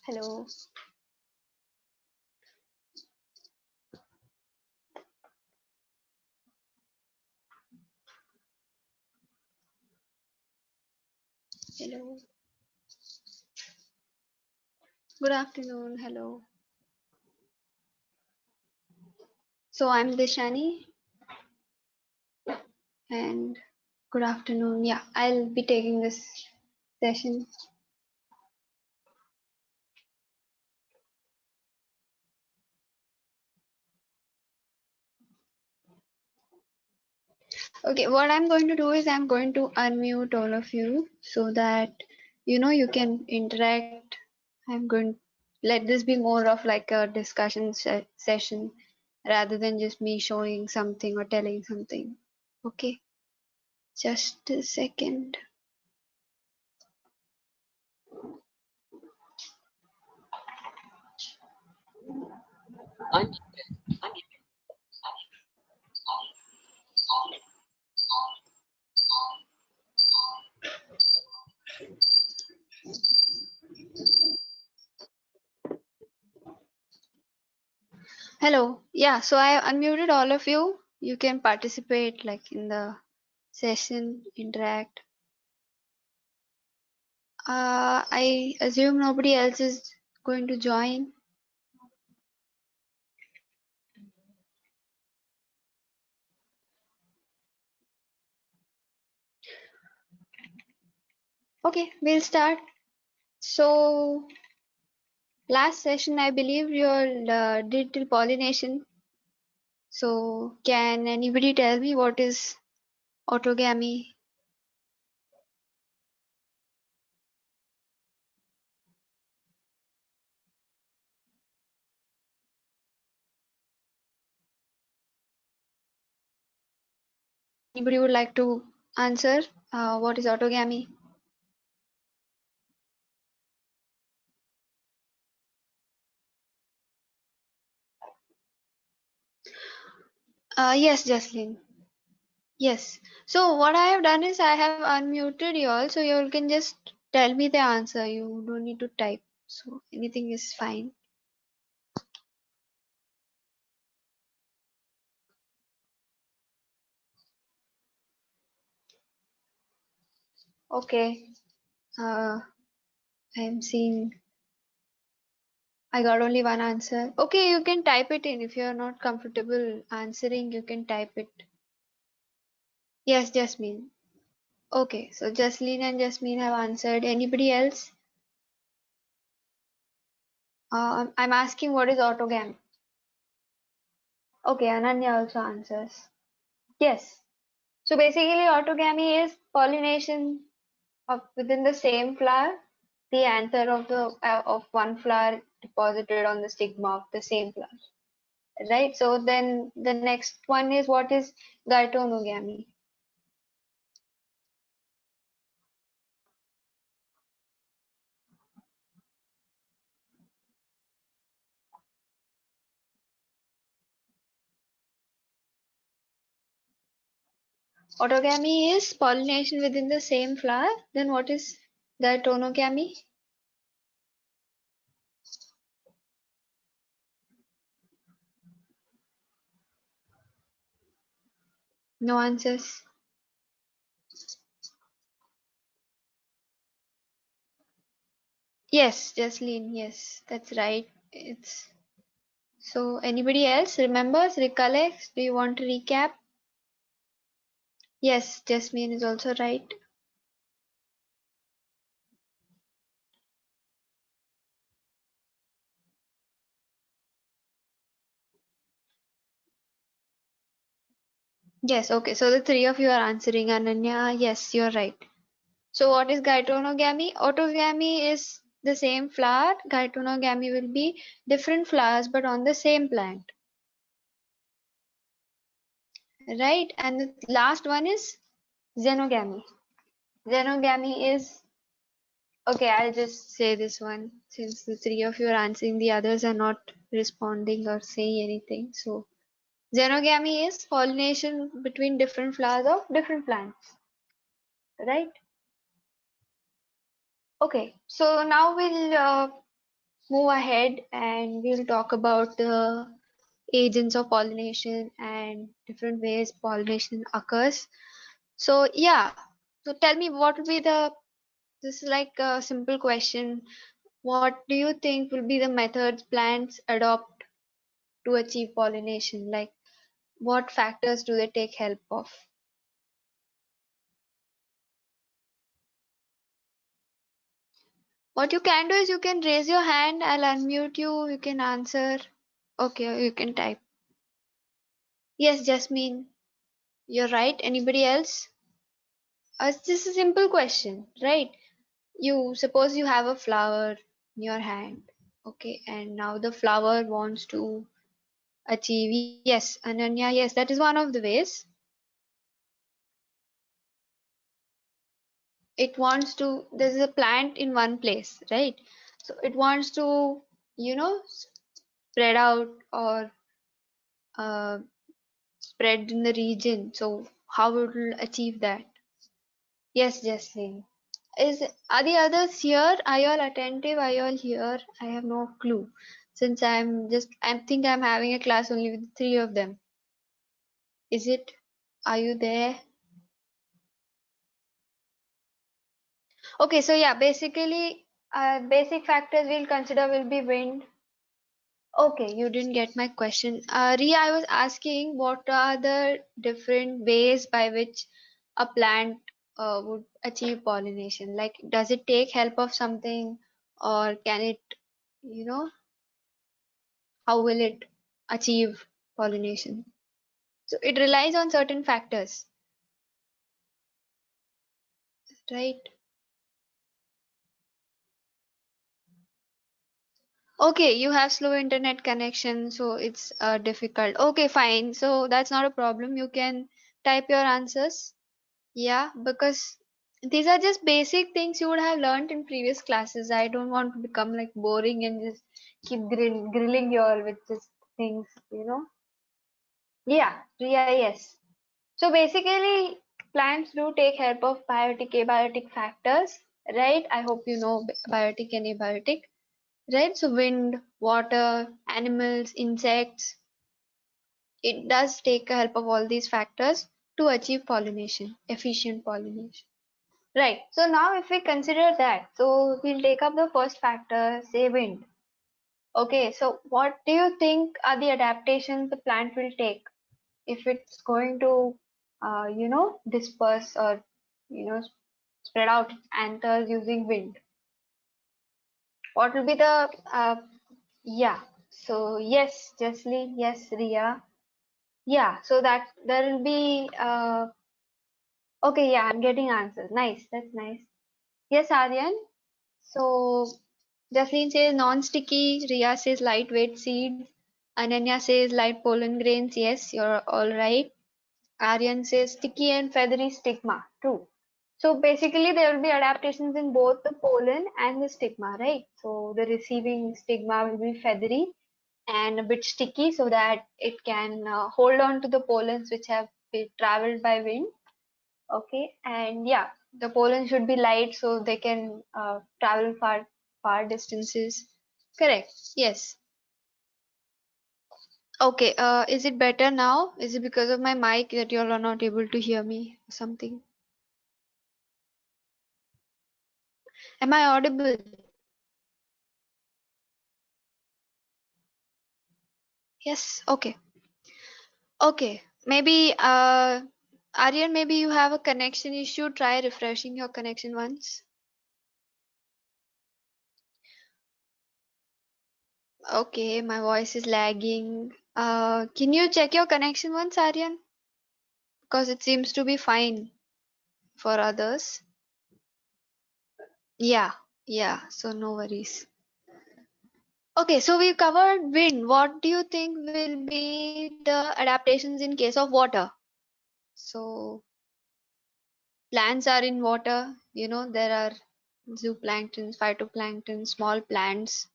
Hello. Hello. Good afternoon. Hello. So I'm Dishani and good afternoon. Yeah, I'll be taking this session. Okay, what I'm going to do is I'm going to unmute all of you so that you can interact. I'm going let this be more of like a discussion session rather than just me showing something or telling something. Okay, just a second. Hello. Yeah, so I unmuted all of you. You can participate like in the session, interact. I assume nobody else is going to join. Okay, we'll start. So last session, I believe you all did till pollination. So can anybody tell me what is autogamy? Anybody would like to answer? What is autogamy? Yes, Jaslyn. Yes. So what I have done is I have unmuted you all, so you all can just tell me the answer. You don't need to type. So anything is fine. Okay. I'm seeing I got only one answer. Okay, you can type it in. If you're not comfortable answering, you can type it. Yes, Jasmine. Okay, so Jasleen and Jasmine have answered. Anybody else? I'm asking what is autogam. Okay, Ananya also answers. Yes. So basically, autogamy is pollination of within the same flower, the anther of the of one flower deposited on the stigma of the same flower, right? So then the next one is what is gytonogamy. Autogamy is pollination within the same flower. Then what is gytonogamy? No answers. Yes, Jasleen. Yes, that's right. It's so. Anybody else remembers, recollects? Do you want to recap? Yes, Jasmine is also right. Yes, okay. So the three of you are answering. Ananya, yes, you're right. So what is gytonogamy? Autogamy is the same flower. Gytonogamy will be different flowers but on the same plant. Right? And the last one is xenogamy. Xenogamy is okay, I'll just say this one since the three of you are answering, the others are not responding or saying anything. So xenogamy is pollination between different flowers of different plants. Right? Okay, so now we'll move ahead and we'll talk about the agents of pollination and different ways pollination occurs. So yeah, so tell me what will be the, this is like a simple question. What do you think will be the methods plants adopt to achieve pollination? Like what factors do they take help of? What you can do is you can raise your hand, I'll unmute you, you can answer. Okay, you can type. Yes, Jasmine, you're right. Anybody else? It's just a simple question, right? You suppose you have a flower in your hand, okay, and now the flower wants to achieve, yes, Ananya, yes, that is one of the ways. It wants to, there's a plant in one place, right? So it wants to, spread out or uh, spread in the region. So how it will achieve that? Yes, Jesslyn. Is are the others here? Are you all attentive? Are you all here? I have no clue. Since I think I'm having a class only with three of them. Is it? Are you there? Okay, so yeah, basically, basic factors we'll consider will be wind. Okay, you didn't get my question. Ria, I was asking what are the different ways by which a plant would achieve pollination? Like, does it take help of something, or can it, you know, how will it achieve pollination? So it relies on certain factors, right? Okay, you have slow internet connection, so it's difficult. Okay, fine. So that's not a problem. You can type your answers. Yeah, because these are just basic things you would have learned in previous classes. I don't want to become like boring and just keep grilling you all with just things, you know. Yeah, yeah, yes. So basically, plants do take help of biotic, abiotic factors, right? I hope you know biotic and abiotic, right? So wind, water, animals, insects, it does take help of all these factors to achieve pollination, efficient pollination. Right. So now if we consider that, so we'll take up the first factor, say wind. Okay, so what do you think are the adaptations the plant will take if it's going to, disperse or, you know, spread out its anthers using wind? What will be the, yeah. So yes, Jesslyn, yes, Ria. Yeah, so that there will be, okay, yeah, I'm getting answers. Nice, that's nice. Yes, Aryan. So Jaslyn says non-sticky, Ria says lightweight seeds, Ananya says light pollen grains. Yes, you're all right. Aryan says sticky and feathery stigma. True. So basically there will be adaptations in both the pollen and the stigma, right? So the receiving stigma will be feathery and a bit sticky so that it can hold on to the pollens which have been traveled by wind. Okay, and yeah, the pollen should be light so they can travel far distances. Correct. Yes. Okay. Is it better now? Is it because of my mic that you all are not able to hear me or something? Am I audible? Yes. Okay. Okay. Maybe Aryan, maybe you have a connection issue. Try refreshing your connection once. Okay, my voice is lagging. Can you check your connection once, Aryan? Because it seems to be fine for others. Yeah, yeah, so no worries. Okay, so we covered wind. What do you think will be the adaptations in case of water? So plants are in water, there are zooplankton, phytoplankton, small plants.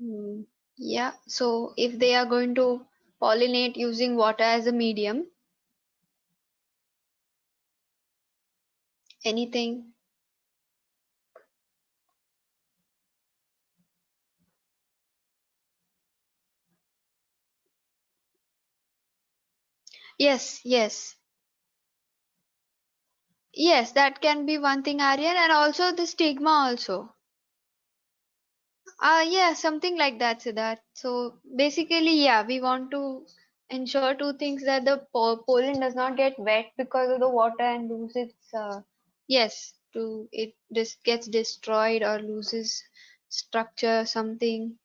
Hmm. Yeah, so if they are going to pollinate using water as a medium, anything. Yes, yes. Yes, that can be one thing, Aryan, and also the stigma also. Yeah, something like that, Siddharth. So basically, yeah, we want to ensure two things, that the pollen does not get wet because of the water and lose its yes, to it just gets destroyed or loses structure, something.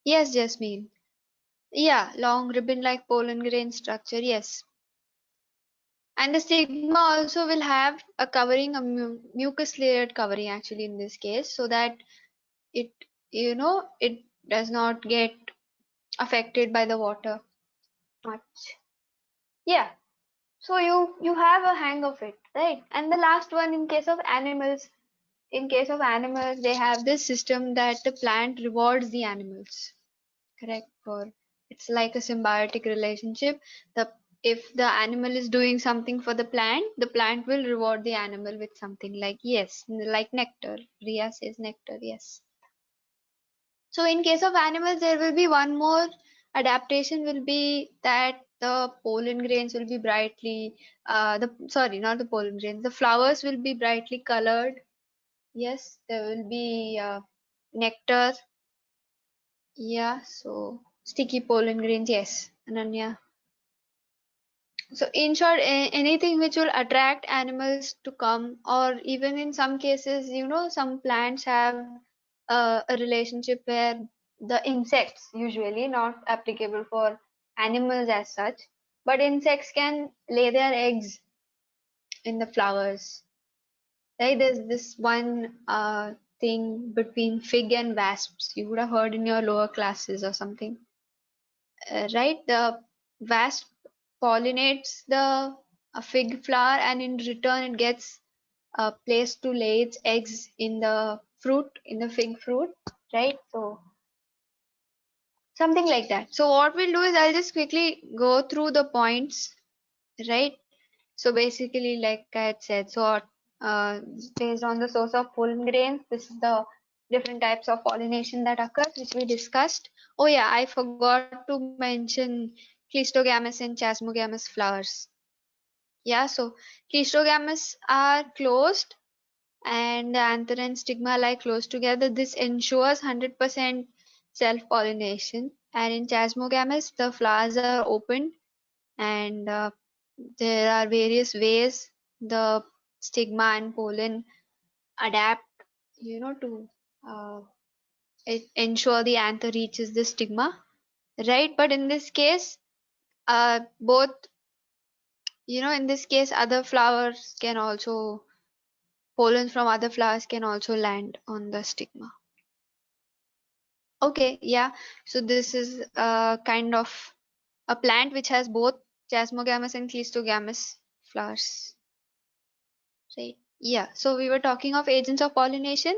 Yes, Jasmine. Yeah, long ribbon-like pollen grain structure. Yes, and the stigma also will have a covering, a mucus layered covering actually in this case, so that it, it does not get affected by the water much. Yeah, so you have a hang of it, right? And the last one, in case of animals, they have this system that the plant rewards the animals, correct? For it's like a symbiotic relationship. The If the animal is doing something for the plant will reward the animal with something, like, yes, like nectar. Ria says nectar, yes. So in case of animals, there will be one more adaptation, will be that the pollen grains will be brightly, the sorry, not the pollen grains, the flowers will be brightly colored. Yes, there will be nectar. Yeah, so sticky pollen grains, yes, Ananya. So in short, anything which will attract animals to come, or even in some cases, some plants have a relationship where the insects, usually not applicable for animals as such, but insects can lay their eggs in the flowers. Right? There's this one thing between fig and wasps. You would have heard in your lower classes or something, right? The wasp pollinates the fig flower, and in return it gets a place to lay its eggs in the fruit, in the fig fruit, right? So something like that. So what we'll do is, I'll just quickly go through the points, right? So basically, like I had said, so uh, based on the source of pollen grains, this is the different types of pollination that occurs, which we discussed. Oh yeah, I forgot to mention Cleistogamous and Chasmogamous flowers. Yeah, so Cleistogamous are closed, and the anther and stigma lie close together. This ensures 100% self-pollination. And in Chasmogamous, the flowers are open, and there are various ways the stigma and pollen adapt, to uh, ensure the anther reaches the stigma, right? But in this case, both, in this case, other flowers can also, pollen from other flowers can also land on the stigma. Okay, yeah. So this is a kind of a plant which has both Chasmogamous and Cleistogamous flowers. Right. Yeah. So we were talking of agents of pollination.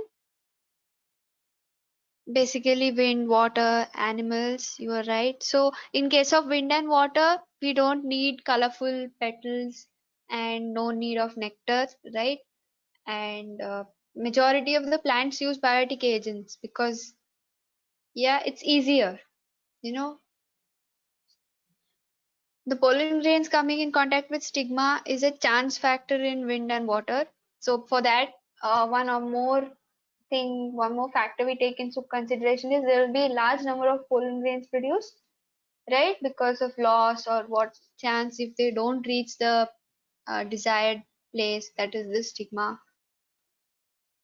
Basically, wind, water, animals. You are right. So in case of wind and water, we don't need colorful petals and no need of nectar, right? And majority of the plants use biotic agents because, yeah, it's easier. You know, the pollen grains coming in contact with stigma is a chance factor in wind and water. So for that, one more factor we take into consideration is there will be a large number of pollen grains produced, right? Because of loss or what chance if they don't reach the desired place, that is the stigma.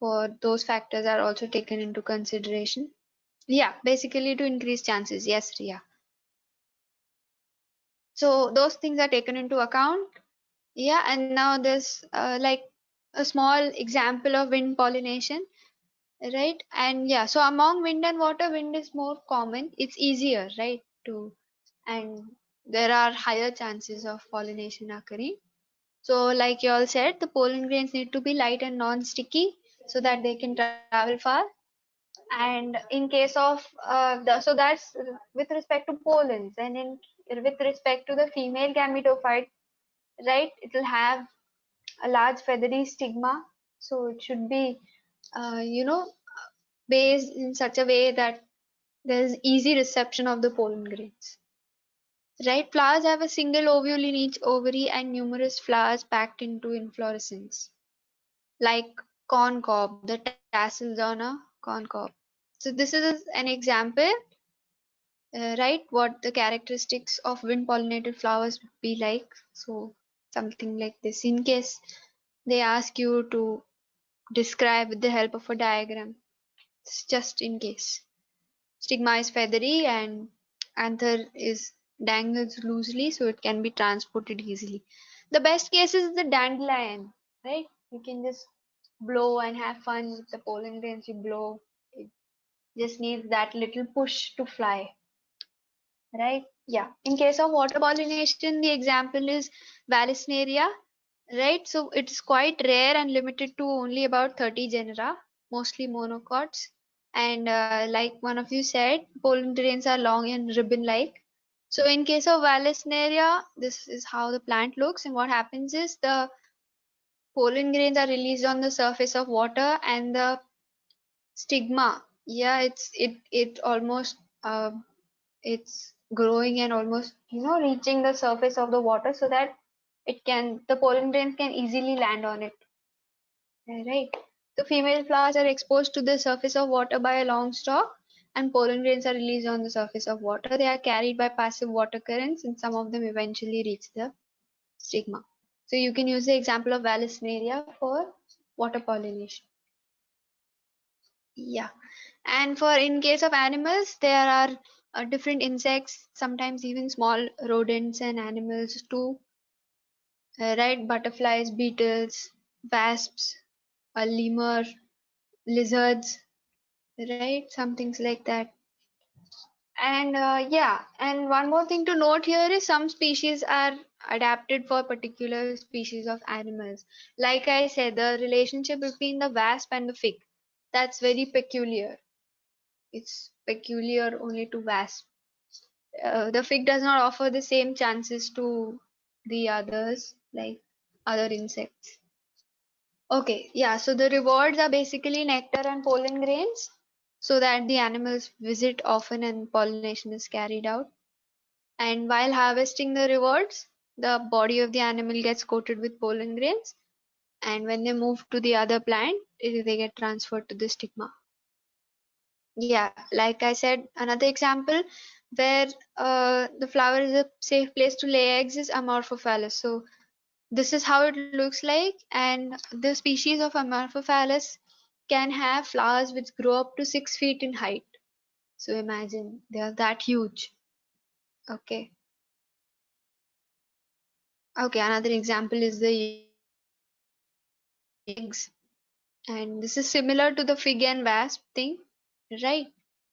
For those factors are also taken into consideration. Yeah, basically to increase chances. Yes, Ria. So those things are taken into account. Yeah, and now there's like a small example of wind pollination, right? And yeah, so among wind and water, wind is more common. It's easier, right? To And there are higher chances of pollination occurring. So, like you all said, the pollen grains need to be light and non-sticky so that they can travel far. And in case of so that's with respect to pollens, and in with respect to the female gametophyte, right? It will have a large feathery stigma, so it should be, based in such a way that there is easy reception of the pollen grains. right? Flowers have a single ovule in each ovary and numerous flowers packed into inflorescence, like corn cob, the tassels on a corn cob. So this is an example, right? What the characteristics of wind pollinated flowers would be like. So something like this. In case they ask you to describe with the help of a diagram, it's just in case. Stigma is feathery and anther is dangles loosely so it can be transported easily. The best case is the dandelion, right? You can just blow and have fun with the pollen grains you blow. It just needs that little push to fly, right? Yeah. In case of water pollination, the example is Vallisneria, right? So it's quite rare and limited to only about 30 genera, mostly monocots. And like one of you said, pollen grains are long and ribbon-like. So in case of Vallisneria, this is how the plant looks. And what happens is the pollen grains are released on the surface of water, and the stigma, yeah, it almost it's growing and almost reaching the surface of the water so that the pollen grains can easily land on it. Right. The female flowers are exposed to the surface of water by a long stalk, and pollen grains are released on the surface of water. They are carried by passive water currents, and some of them eventually reach the stigma. So you can use the example of Vallisneria for water pollination. Yeah. And for in case of animals, there are different insects, sometimes even small rodents and animals too, right? Butterflies, beetles, wasps, a lemur, lizards, right? Some things like that. And yeah, and one more thing to note here is some species are adapted for particular species of animals. Like I said, the relationship between the wasp and the fig, that's very peculiar. It's peculiar only to wasp. The fig does not offer the same chances to the others, like other insects. Okay, yeah, so the rewards are basically nectar and pollen grains so that the animals visit often and pollination is carried out. And while harvesting the rewards, the body of the animal gets coated with pollen grains, and when they move to the other plant, they get transferred to the stigma. Yeah, like I said, another example where the flower is a safe place to lay eggs is Amorphophallus. So this is how it looks like, and the species of Amorphophallus can have flowers which grow up to 6 feet in height. So imagine they are that huge. Okay. Okay, another example is the eggs, and this is similar to the fig and wasp thing, right?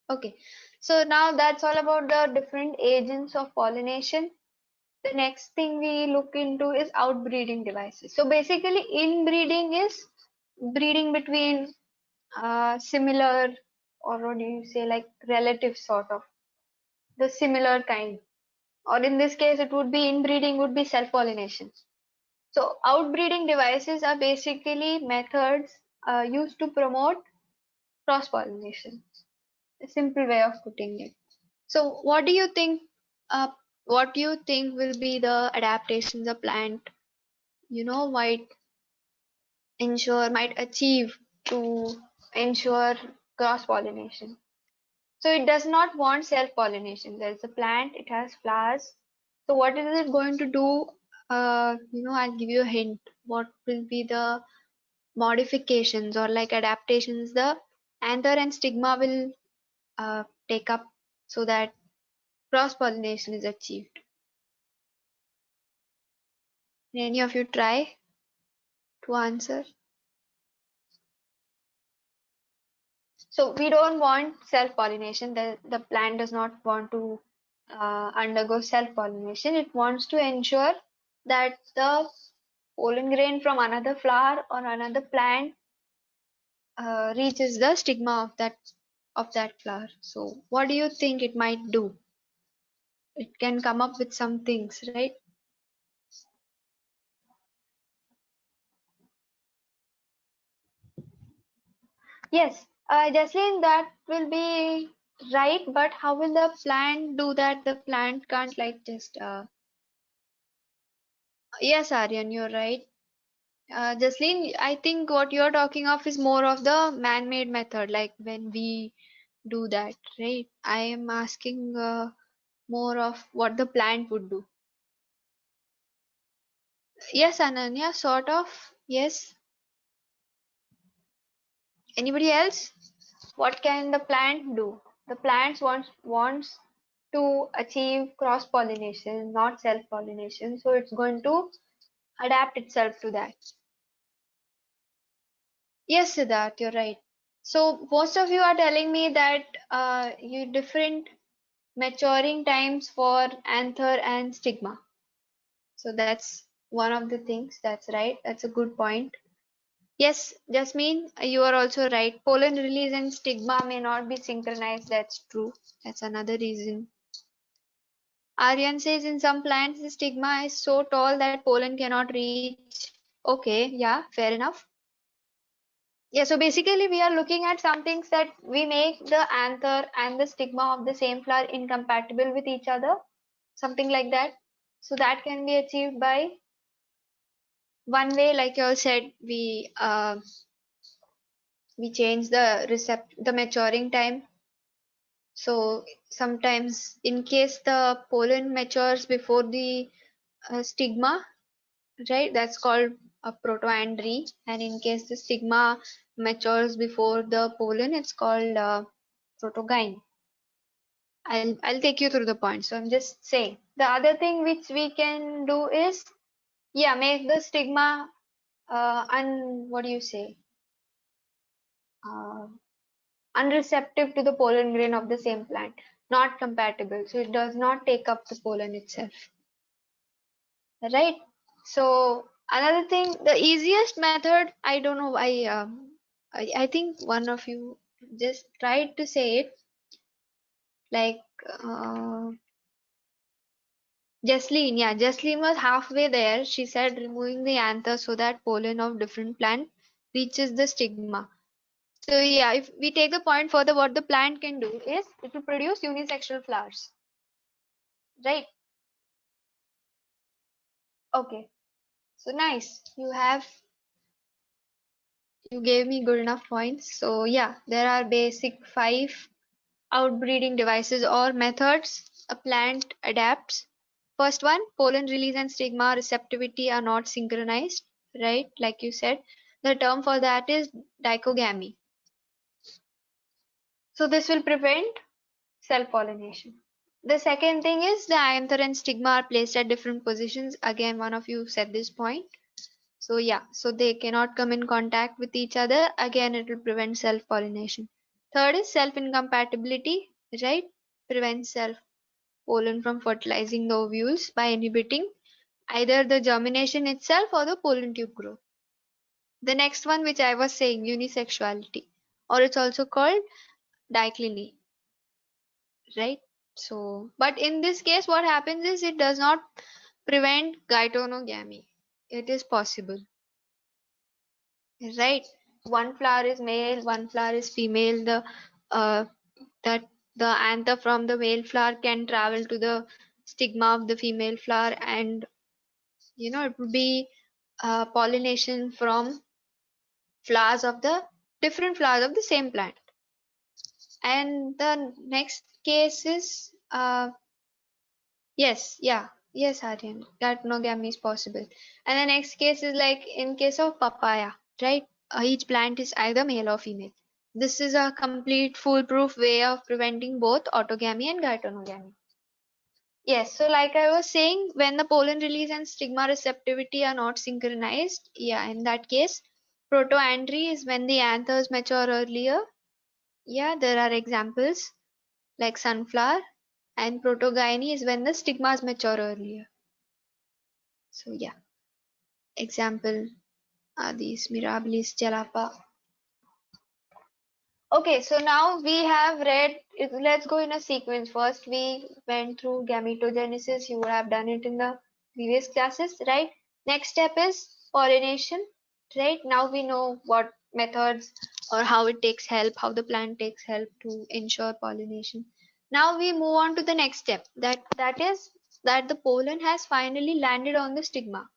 Okay. So now that's all about the different agents of pollination. The next thing we look into is outbreeding devices. So basically, inbreeding is breeding between similar, or what do you say, like relative sort of the similar kind. Or in this case, it would be inbreeding would be self-pollination. So outbreeding devices are basically methods used to promote cross-pollination. A simple way of putting it. So what do you think? Uh, what do you think will be the adaptations a plant, might might achieve to ensure cross pollination? So it does not want self pollination. There's a plant, it has flowers. So what is it going to do? I'll give you a hint. What will be the modifications or like adaptations the anther and stigma will take up so that cross pollination is achieved? Any of you try to answer? So we don't want self-pollination. The plant does not want to undergo self-pollination. It wants to ensure that the pollen grain from another flower or another plant reaches the stigma of that flower. So what do you think it might do? It can come up with some things, right? Yes, Jaslyn, that will be. Right, but how will the plant do that? The plant can't like just yes, Aryan, you're right. Jasleen, I think what you're talking of is more of the man-made method, like when we do that, right? I am asking more of what the plant would do. Yes, Ananya, sort of. Yes. Anybody else? What can the plant do? The plant wants to achieve cross-pollination, not self-pollination. So it's going to adapt itself to that. Yes, Siddharth, you're right. So most of you are telling me that you different maturing times for anther and stigma. So that's one of the things. That's right. That's a good point. Yes, Jasmine, you are also right. Pollen release and stigma may not be synchronized. That's true. That's another reason. Aryan says in some plants the stigma is so tall that pollen cannot reach. Okay, yeah, fair enough. Yeah, so basically we are looking at some things that we make the anther and the stigma of the same flower incompatible with each other, something like that. So that can be achieved by one way, like you all said, we change the maturing time. So sometimes in case the pollen matures before the stigma, right, that's called a protoandry, and in case the stigma matures before the pollen, it's called protogyne. I'll take you through the points. So I'm just saying. The other thing which we can do is, yeah, make the stigma what do you say? Uh, Unreceptive to the pollen grain of the same plant, not compatible. So it does not take up the pollen itself. Right? So another thing, the easiest method, I don't know, I think one of you just tried to say it like uh, Jasleen, yeah, Jasleen was halfway there. She said removing the anther so that pollen of different plant reaches the stigma. So yeah, if we take the point further, what the plant can do is it will produce unisexual flowers, right? Okay, so nice. You gave me good enough points. So yeah, there are basic 5 outbreeding devices or methods a plant adapts. First one, pollen release and stigma receptivity are not synchronized, right? Like you said, the term for that is dichogamy. So this will prevent self-pollination. The second thing is the anther and stigma are placed at different positions. Again, one of you said this point. So yeah, so they cannot come in contact with each other. Again, it will prevent self-pollination. Third is self-incompatibility, right? Prevents self-pollen from fertilizing the ovules by inhibiting either the germination itself or the pollen tube growth. The next one, which I was saying, unisexuality, or it's also called dicliny, right? So, but in this case, what happens is it does not prevent gytonogamy. It is possible, right? One flower is male, one flower is female. Uh, that the anther from the male flower can travel to the stigma of the female flower, and it would be pollination from flowers of the different flowers of the same plant. And the next case is yes, yeah, yes, Aryan, that monogamy is possible. And the next case is like in case of papaya, right? Each plant is either male or female. This is a complete foolproof way of preventing both autogamy and gytonogamy. Yes, so like I was saying, when the pollen release and stigma receptivity are not synchronized, yeah, in that case, protoandry is when the anthers mature earlier. Yeah, there are examples like sunflower, and protogyny is when the stigmas mature earlier. So yeah, example are these mirabilis, jalapa. Okay, so now we have read, let's go in a sequence. First, we went through gametogenesis. You would have done it in the previous classes, right? Next step is pollination, right? Now we know what methods or how it takes help, how the plant takes help to ensure pollination. Now we move on to the next step, that is that the pollen has finally landed on the stigma.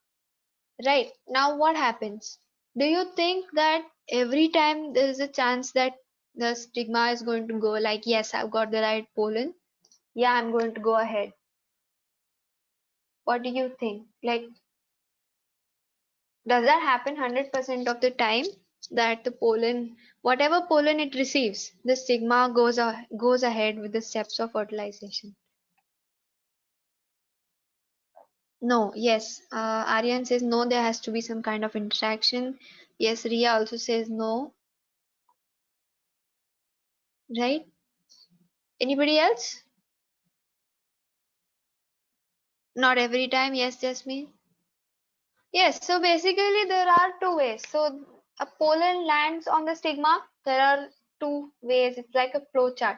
Right. Now what happens? Do you think that every time there is a chance that the stigma is going to go like, yes, I've got the right pollen. Yeah, I'm going to go ahead. What do you think? Like, does that happen 100% of the time that the pollen, whatever pollen it receives, the stigma goes ahead with the steps of fertilization? No, yes. Aryan says no, there has to be some kind of interaction. Yes, Ria also says no, right? Anybody else? Not every time, yes, Jasmine. Yes, so basically there are two ways. So a pollen lands on the stigma. There are two ways. It's like a flow chart.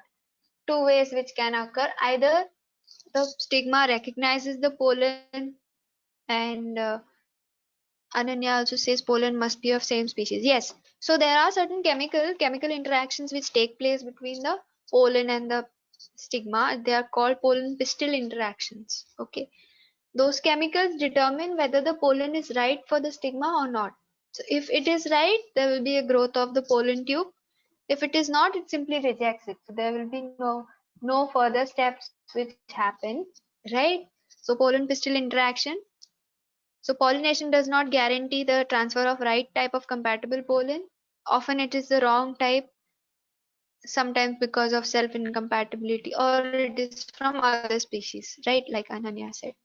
Two ways which can occur. Either the stigma recognizes the pollen, and Ananya also says pollen must be of same species. Yes. So there are certain chemical interactions which take place between the pollen and the stigma. They are called pollen pistil interactions. Okay. Those chemicals determine whether the pollen is right for the stigma or not. So if it is right, there will be a growth of the pollen tube. If it is not, it simply rejects it. So there will be no further steps which happen, right? So pollen pistil interaction. So pollination does not guarantee the transfer of right type of compatible pollen. Often it is the wrong type, sometimes because of self incompatibility, or it is from other species, right? Like Ananya said.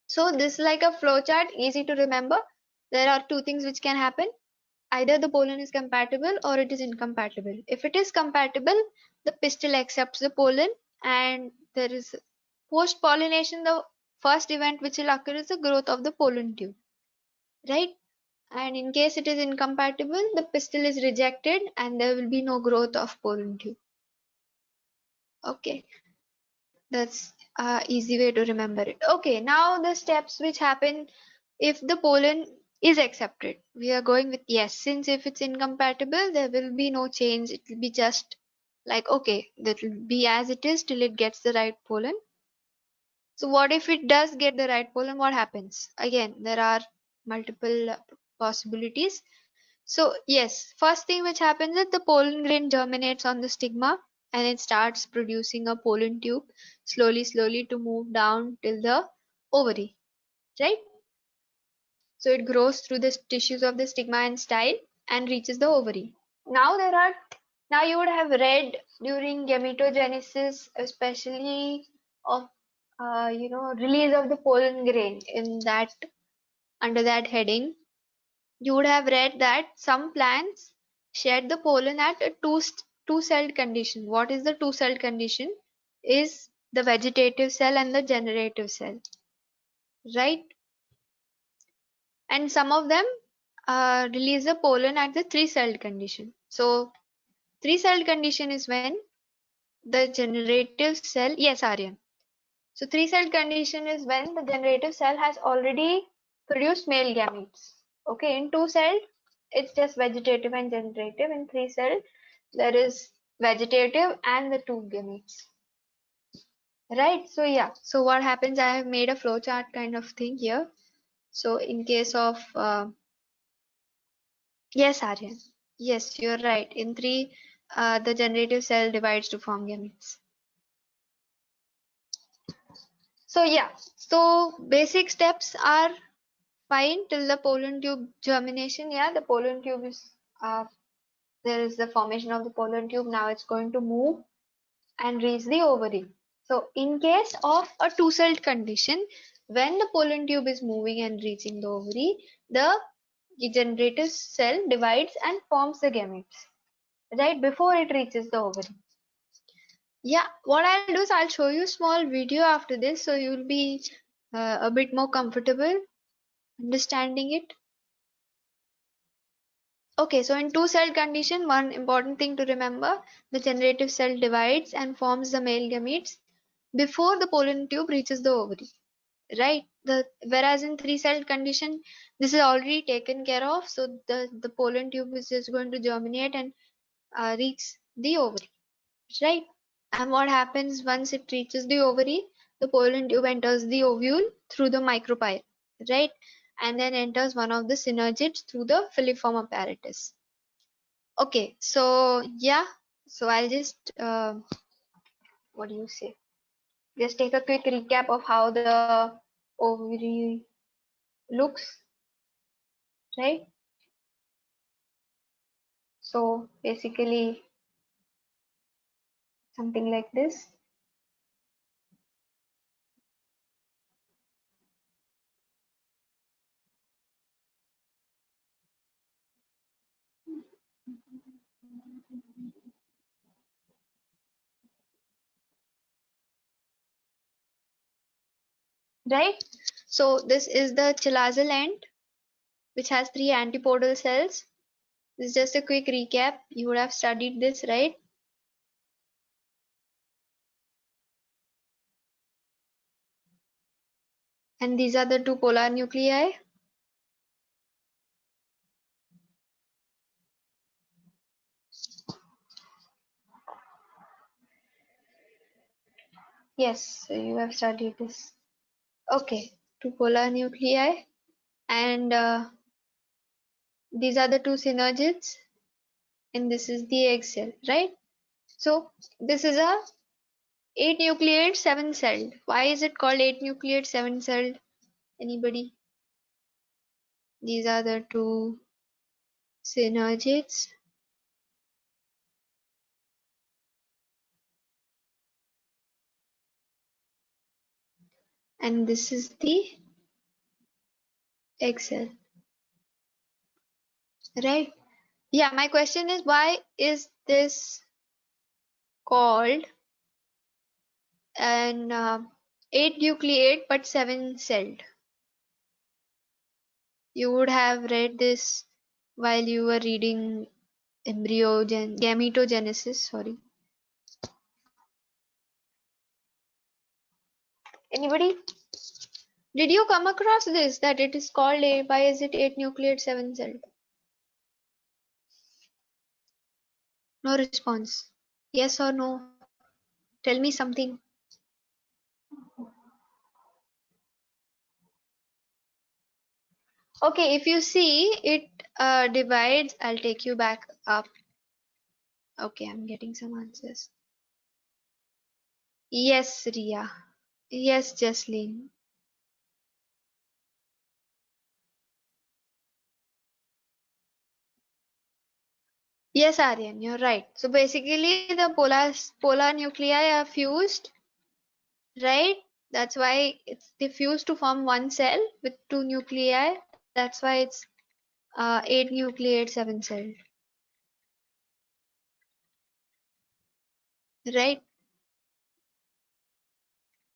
So this is like a flowchart, easy to remember. There are two things which can happen. Either the pollen is compatible or it is incompatible. If it is compatible, the pistil accepts the pollen, and there is post pollination. The first event which will occur is the growth of the pollen tube, right? And in case it is incompatible, the pistil is rejected and there will be no growth of pollen tube. Okay, that's a easy way to remember it. Okay, now the steps which happen if the pollen is accepted. We are going with yes, since if it's incompatible, there will be no change. It will be just like, okay, that will be as it is till it gets the right pollen. So what if it does get the right pollen? What happens? Again, there are multiple possibilities. So yes, first thing which happens is the pollen grain germinates on the stigma and it starts producing a pollen tube slowly to move down till the ovary, right? So it grows through the tissues of the stigma and style and reaches the ovary. Now there are now you would have read during gametogenesis, especially of release of the pollen grain in that under that heading. You would have read that some plants shed the pollen at a two-celled condition. What is the two-celled condition? Is the vegetative cell and the generative cell, right? And some of them release the pollen at the three-celled condition. So three-celled condition is when the generative cell, yes, Aryan. So three-celled condition is when the generative cell has already produced male gametes. Okay, in two-celled, it's just vegetative and generative. In three-celled, there is vegetative and the two gametes. Right, so yeah, so what happens, I have made a flowchart kind of thing here. So in case of, yes, Aryan, yes, you're right. In three, the generative cell divides to form gametes. So yeah, so basic steps are fine till the pollen tube germination. Yeah, the pollen tube is there is the formation of the pollen tube. Now it's going to move and reach the ovary. So in case of a two-celled condition, when the pollen tube is moving and reaching the ovary, the generative cell divides and forms the gametes right before it reaches the ovary. Yeah, what I'll do is I'll show you a small video after this, so you'll be a bit more comfortable understanding it. Okay, so in two-celled condition, one important thing to remember, the generative cell divides and forms the male gametes before the pollen tube reaches the ovary, right? whereas in three-celled condition, this is already taken care of. So the pollen tube is just going to germinate and reach the ovary, right? And what happens once it reaches the ovary? The pollen tube enters the ovule through the micropyle, right? And then enters one of the synergids through the filiform apparatus. Okay, so yeah, so I'll just what do you say? Just take a quick recap of how the ovary looks, right? So basically something like this, right? So this is the chalazal end, which has three antipodal cells. This is just a quick recap. You would have studied this, right? And these are the two polar nuclei. Yes, so you have studied this. Okay, two polar nuclei, and these are the two synergids, and this is the egg cell, right? So this is a 8 nucleate 7 celled. Why is it called 8 nucleate 7 celled? Anybody? These are the two synergids, and this is the egg cell, right? Yeah, my question is, why is this called an 8 nucleate but 7 celled? You would have read this while you were reading gametogenesis, sorry. Anybody? Did you come across this, that it is called a, why is it 8 nucleate 7 celled? No response. Yes or no? Tell me something. Okay, if you see it divides, I'll take you back up. Okay, I'm getting some answers. Yes, Ria. Yes, Jaslyn. Yes, Aryan, you're right. So basically the polar nuclei are fused, right? That's why they fuse to form one cell with two nuclei. That's why it's 8 nucleate 7 celled, right?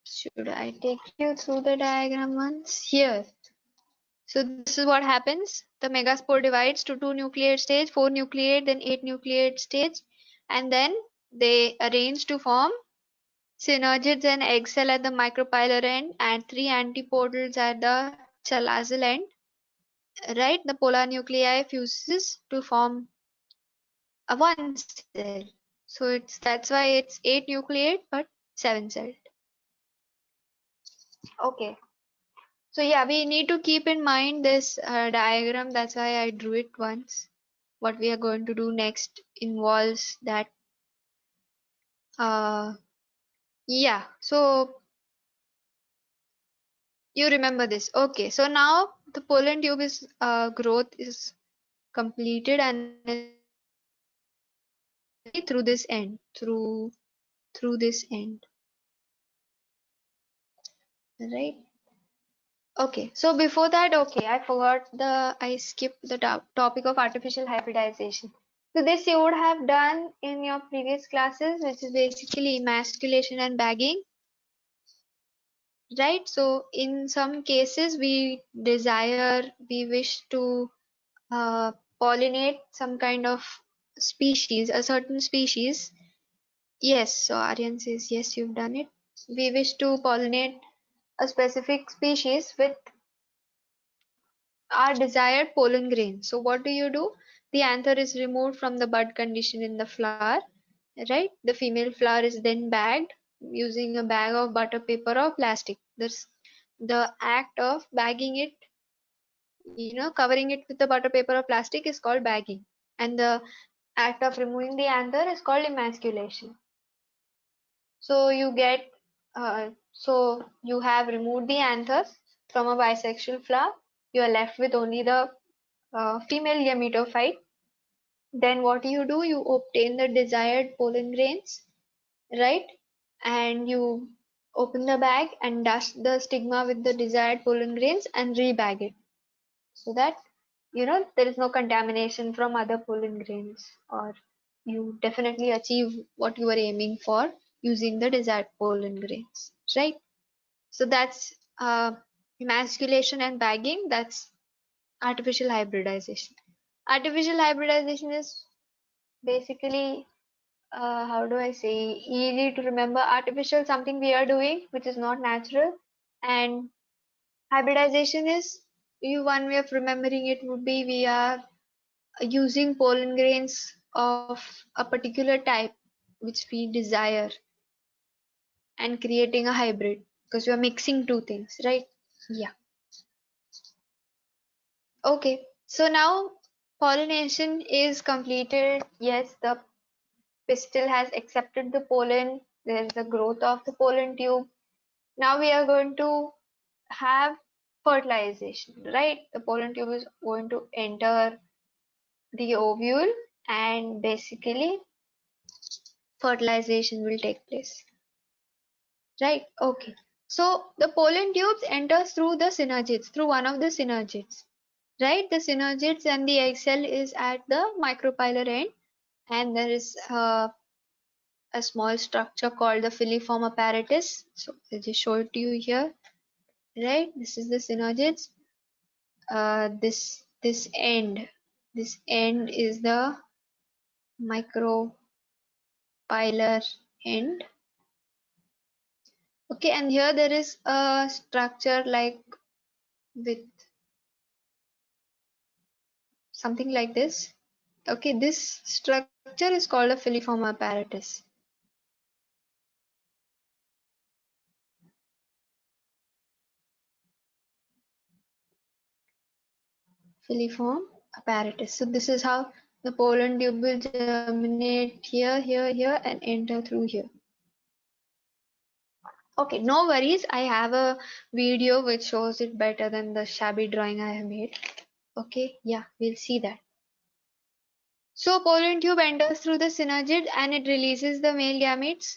Should I take you through the diagram once? Here. So this is what happens. The megaspore divides to two nucleate stage, four nucleate, then eight nucleate stage, and then they arrange to form synergids and egg cell at the micropylar end and three antipodals at the chalazal end. Right? The polar nuclei fuses to form a one cell. So that's why it's 8 nucleate but 7 celled. Okay. So yeah, we need to keep in mind this diagram. That's why I drew it once. What we are going to do next involves that. Uh, yeah. So you remember this. Okay. So now the pollen tube is growth is completed and through this end, through this end, right? Okay. So before that, okay, I skipped the topic of artificial hybridization. So this you would have done in your previous classes, which is basically emasculation and bagging, right? So in some cases we wish to uh, pollinate some kind of species, a certain species. Yes, so Aryan says yes, you've done it. We wish to pollinate a specific species with our desired pollen grain. So what do? The anther is removed from the bud condition in the flower, right? The female flower is then bagged using a bag of butter paper or plastic. This the act of bagging it, covering it with the butter paper or plastic is called bagging, and the act of removing the anther is called emasculation. So you have removed the anthers from a bisexual flower. You are left with only the female gametophyte. Then what do? You obtain the desired pollen grains, right? And you open the bag and dust the stigma with the desired pollen grains and rebag it so that there is no contamination from other pollen grains, or you definitely achieve what you are aiming for using the desired pollen grains, right? So that's emasculation and bagging. That's artificial hybridization. Artificial hybridization is basically, how do I say, easy to remember. Artificial, something we are doing which is not natural, and hybridization is, one way of remembering it would be we are using pollen grains of a particular type which we desire and creating a hybrid because we are mixing two things, right? Yeah. Okay. So now pollination is completed. Yes, the pistil has accepted the pollen. There is the growth of the pollen tube. Now we are going to have fertilization, right? The pollen tube is going to enter the ovule and basically fertilization will take place, right? Okay. So the pollen tubes enters through the synergids, through one of the synergids, right? The synergids, and the egg cell is at the micropylar end, and there is a small structure called the filiform apparatus. So I'll just show it to you here, right? This is the synergids. This end is the micropylar end. Okay, and here there is a structure like with something like this. Okay, this structure is called a filiform apparatus. Filiform apparatus. So this is how the pollen tube will germinate here, here, here, and enter through here. Okay, no worries. I have a video which shows it better than the shabby drawing I have made. Okay, yeah, we'll see that. So pollen tube enters through the synergid and it releases the male gametes.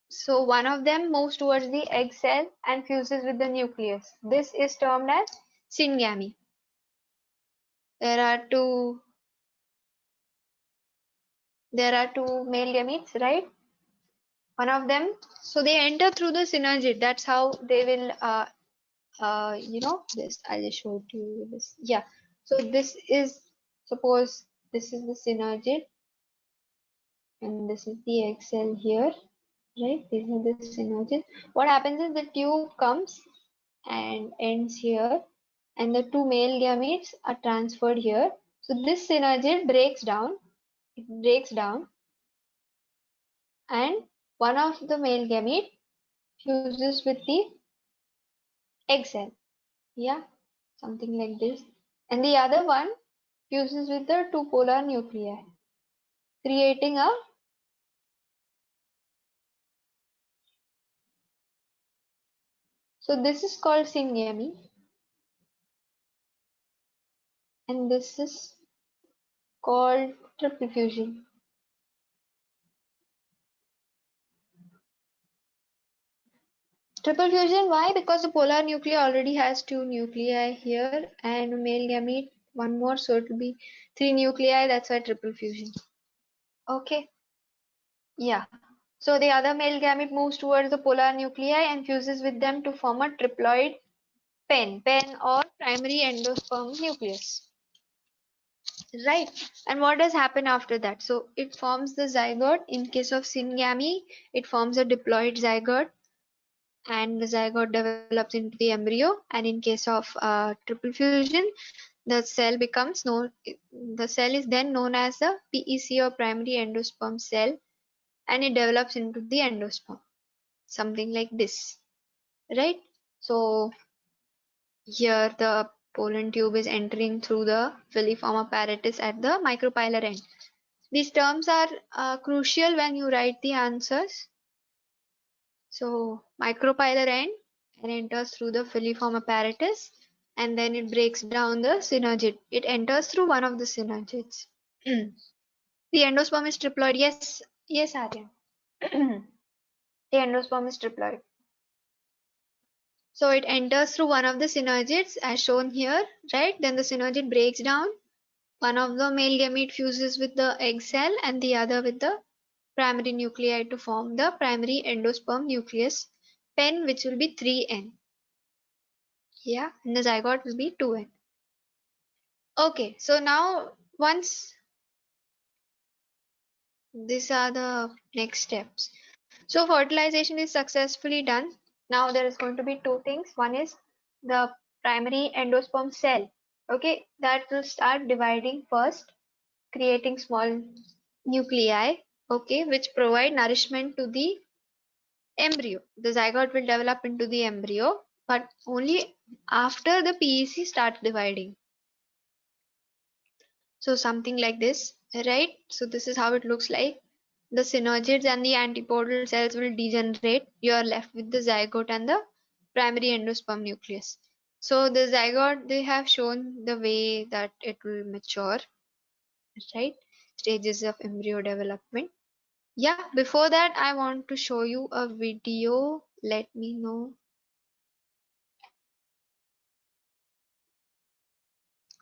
So one of them moves towards the egg cell and fuses with the nucleus. This is termed as syngamy. There are two male gametes, right? One of them, so they enter through the synergid. That's how they will this, I'll just show it to you with this. Yeah, so this is, suppose this is the synergid and this is the egg cell here, right? This is the synergid. What happens is the tube comes and ends here, and the two male gametes are transferred here. So this synergid breaks down, and one of the male gamete fuses with the egg cell. Yeah, something like this. And the other one fuses with the two polar nuclei, creating a, so this is called syngamy, and this is called triple fusion. Triple fusion, why? Because the polar nuclei already has two nuclei here and male gamete one more, so it will be three nuclei. That's why triple fusion. Okay, yeah. So the other male gamete moves towards the polar nuclei and fuses with them to form a triploid pen or primary endosperm nucleus. Right. And what does happen after that? So it forms the zygote. In case of syngamy, it forms a diploid zygote. and the zygote develops into the embryo. And in case of triple fusion, the cell becomes known. The cell is then known as the PEC or primary endosperm cell, and it develops into the endosperm, something like this, right? So here the pollen tube is entering through the filiform apparatus at the micropylar end. These terms are crucial when you write the answers. So micropylar end and enters through the filiform apparatus, and then it breaks down the synergid. It enters through one of the synergids. The endosperm is triploid. Yes, yes, Aryan. The endosperm is triploid. So it enters through one of the synergids as shown here, right? Then the synergid breaks down. One of the male gamete fuses with the egg cell and the other with the primary nuclei to form the primary endosperm nucleus pen, which will be 3N. Yeah, and the zygote will be 2N. Okay, so now once these are the next steps. So fertilization is successfully done. Now there is going to be two things. One is the primary endosperm cell. Okay, that will start dividing first, creating small nuclei, okay, which provide nourishment to the embryo. The zygote will develop into the embryo, but only after the PEC starts dividing. So something like this, right? So this is how it looks like. The synergids and the antipodal cells will degenerate. You are left with the zygote and the primary endosperm nucleus. So the zygote, they have shown the way that it will mature, right? Stages of embryo development. Yeah, before that, I want to show you a video. Let me know.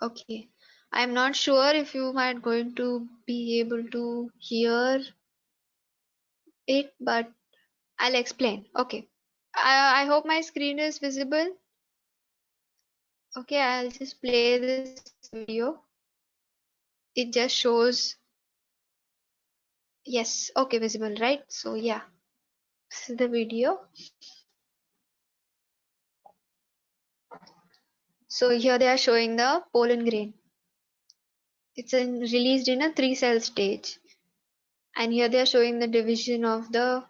Okay. I'm not sure if you might going to be able to hear it, but I'll explain. Okay. I hope my screen is visible. Okay, I'll just play this video. It just shows, yes, okay, visible, right? So yeah, this is the video. So here they are showing the pollen grain. It's released in a 3-cell stage. And here they are showing the division of the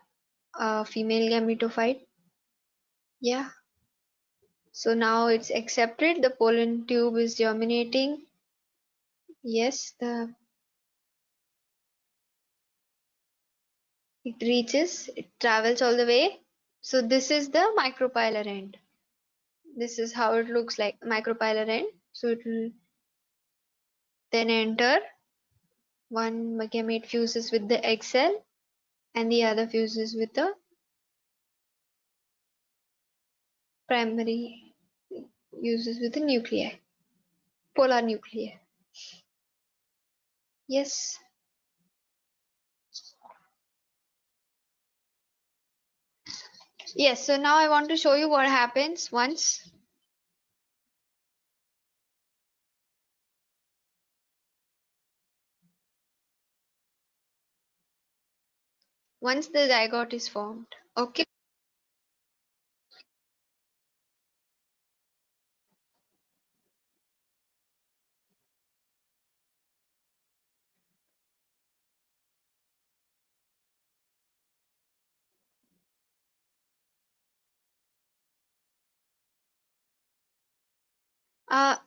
female gametophyte. Yeah. So now it's accepted. The pollen tube is germinating. Yes, it travels all the way. So this is the micropylar end. This is how it looks like, micropylar end. So it will then enter. One gamete fuses with the egg cell and the other fuses with the primary, uses with the nuclei, polar nuclei. Yes. Yes, so now I want to show you what happens once the zygote is formed. Okay.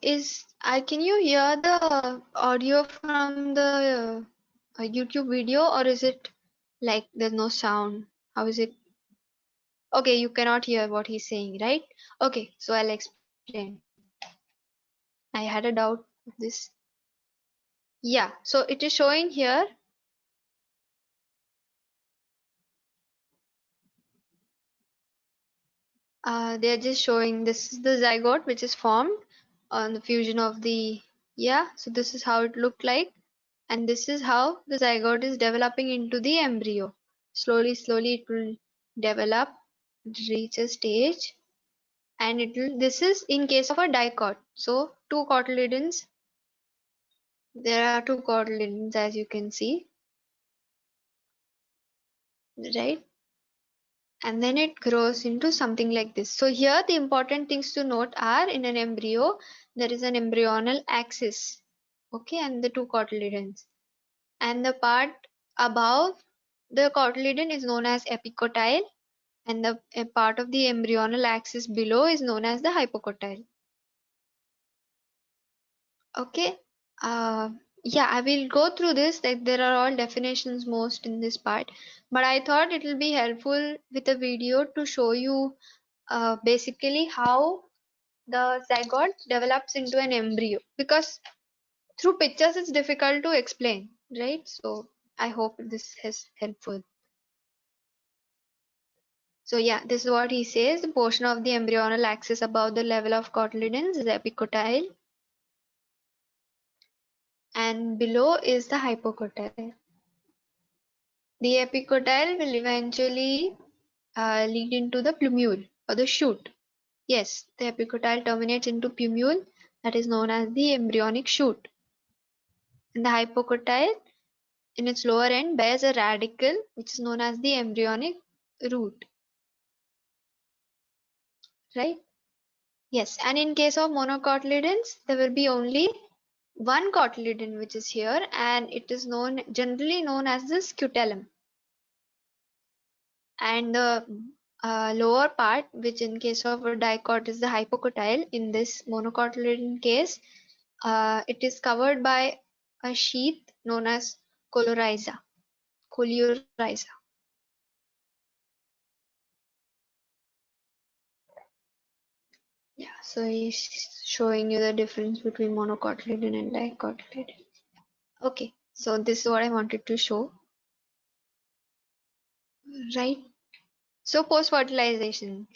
Is can you hear the audio from the YouTube video, or is it like there's no sound? How is it? Okay, you cannot hear what he's saying, right? Okay, so I'll explain. I had a doubt of this. Yeah, so it is showing here. They're just showing this is the zygote which is formed on the fusion of the, yeah, so this is how it looked like, and this is how the zygote is developing into the embryo. Slowly it will develop, reach a stage, and it will, this is in case of a dicot. So two cotyledons, there are two cotyledons as you can see, right? and then it grows into something like this. So here the important things to note are, in an embryo there is an embryonal axis, okay, and the two cotyledons, and the part above the cotyledon is known as epicotyle, and the a part of the embryonal axis below is known as the hypocotyle. Okay. uh, yeah, I will go through this, like there are all definitions most in this part, but I thought it will be helpful with a video to show you basically how the zygote develops into an embryo, because through pictures it's difficult to explain, right? So I hope this is helpful. So yeah, this is what he says: the portion of the embryonal axis above the level of cotyledons is epicotyle, and below is the hypocotyle. The epicotyle will eventually lead into the plumule or the shoot. Yes, the epicotyle terminates into plumule, that is known as the embryonic shoot. And the hypocotyle in its lower end bears a radicle which is known as the embryonic root, right? Yes, and in case of monocotyledons, there will be only one cotyledon which is here, and it is generally known as the scutellum. And the lower part, which in case of a dicot is the hypocotyle, in this monocotyledon case, it is covered by a sheath known as coleoriza. Coleoriza. Yeah, so he's showing you the difference between monocotyledon and dicotyledon. Okay, so this is what I wanted to show, right? So post-fertilization.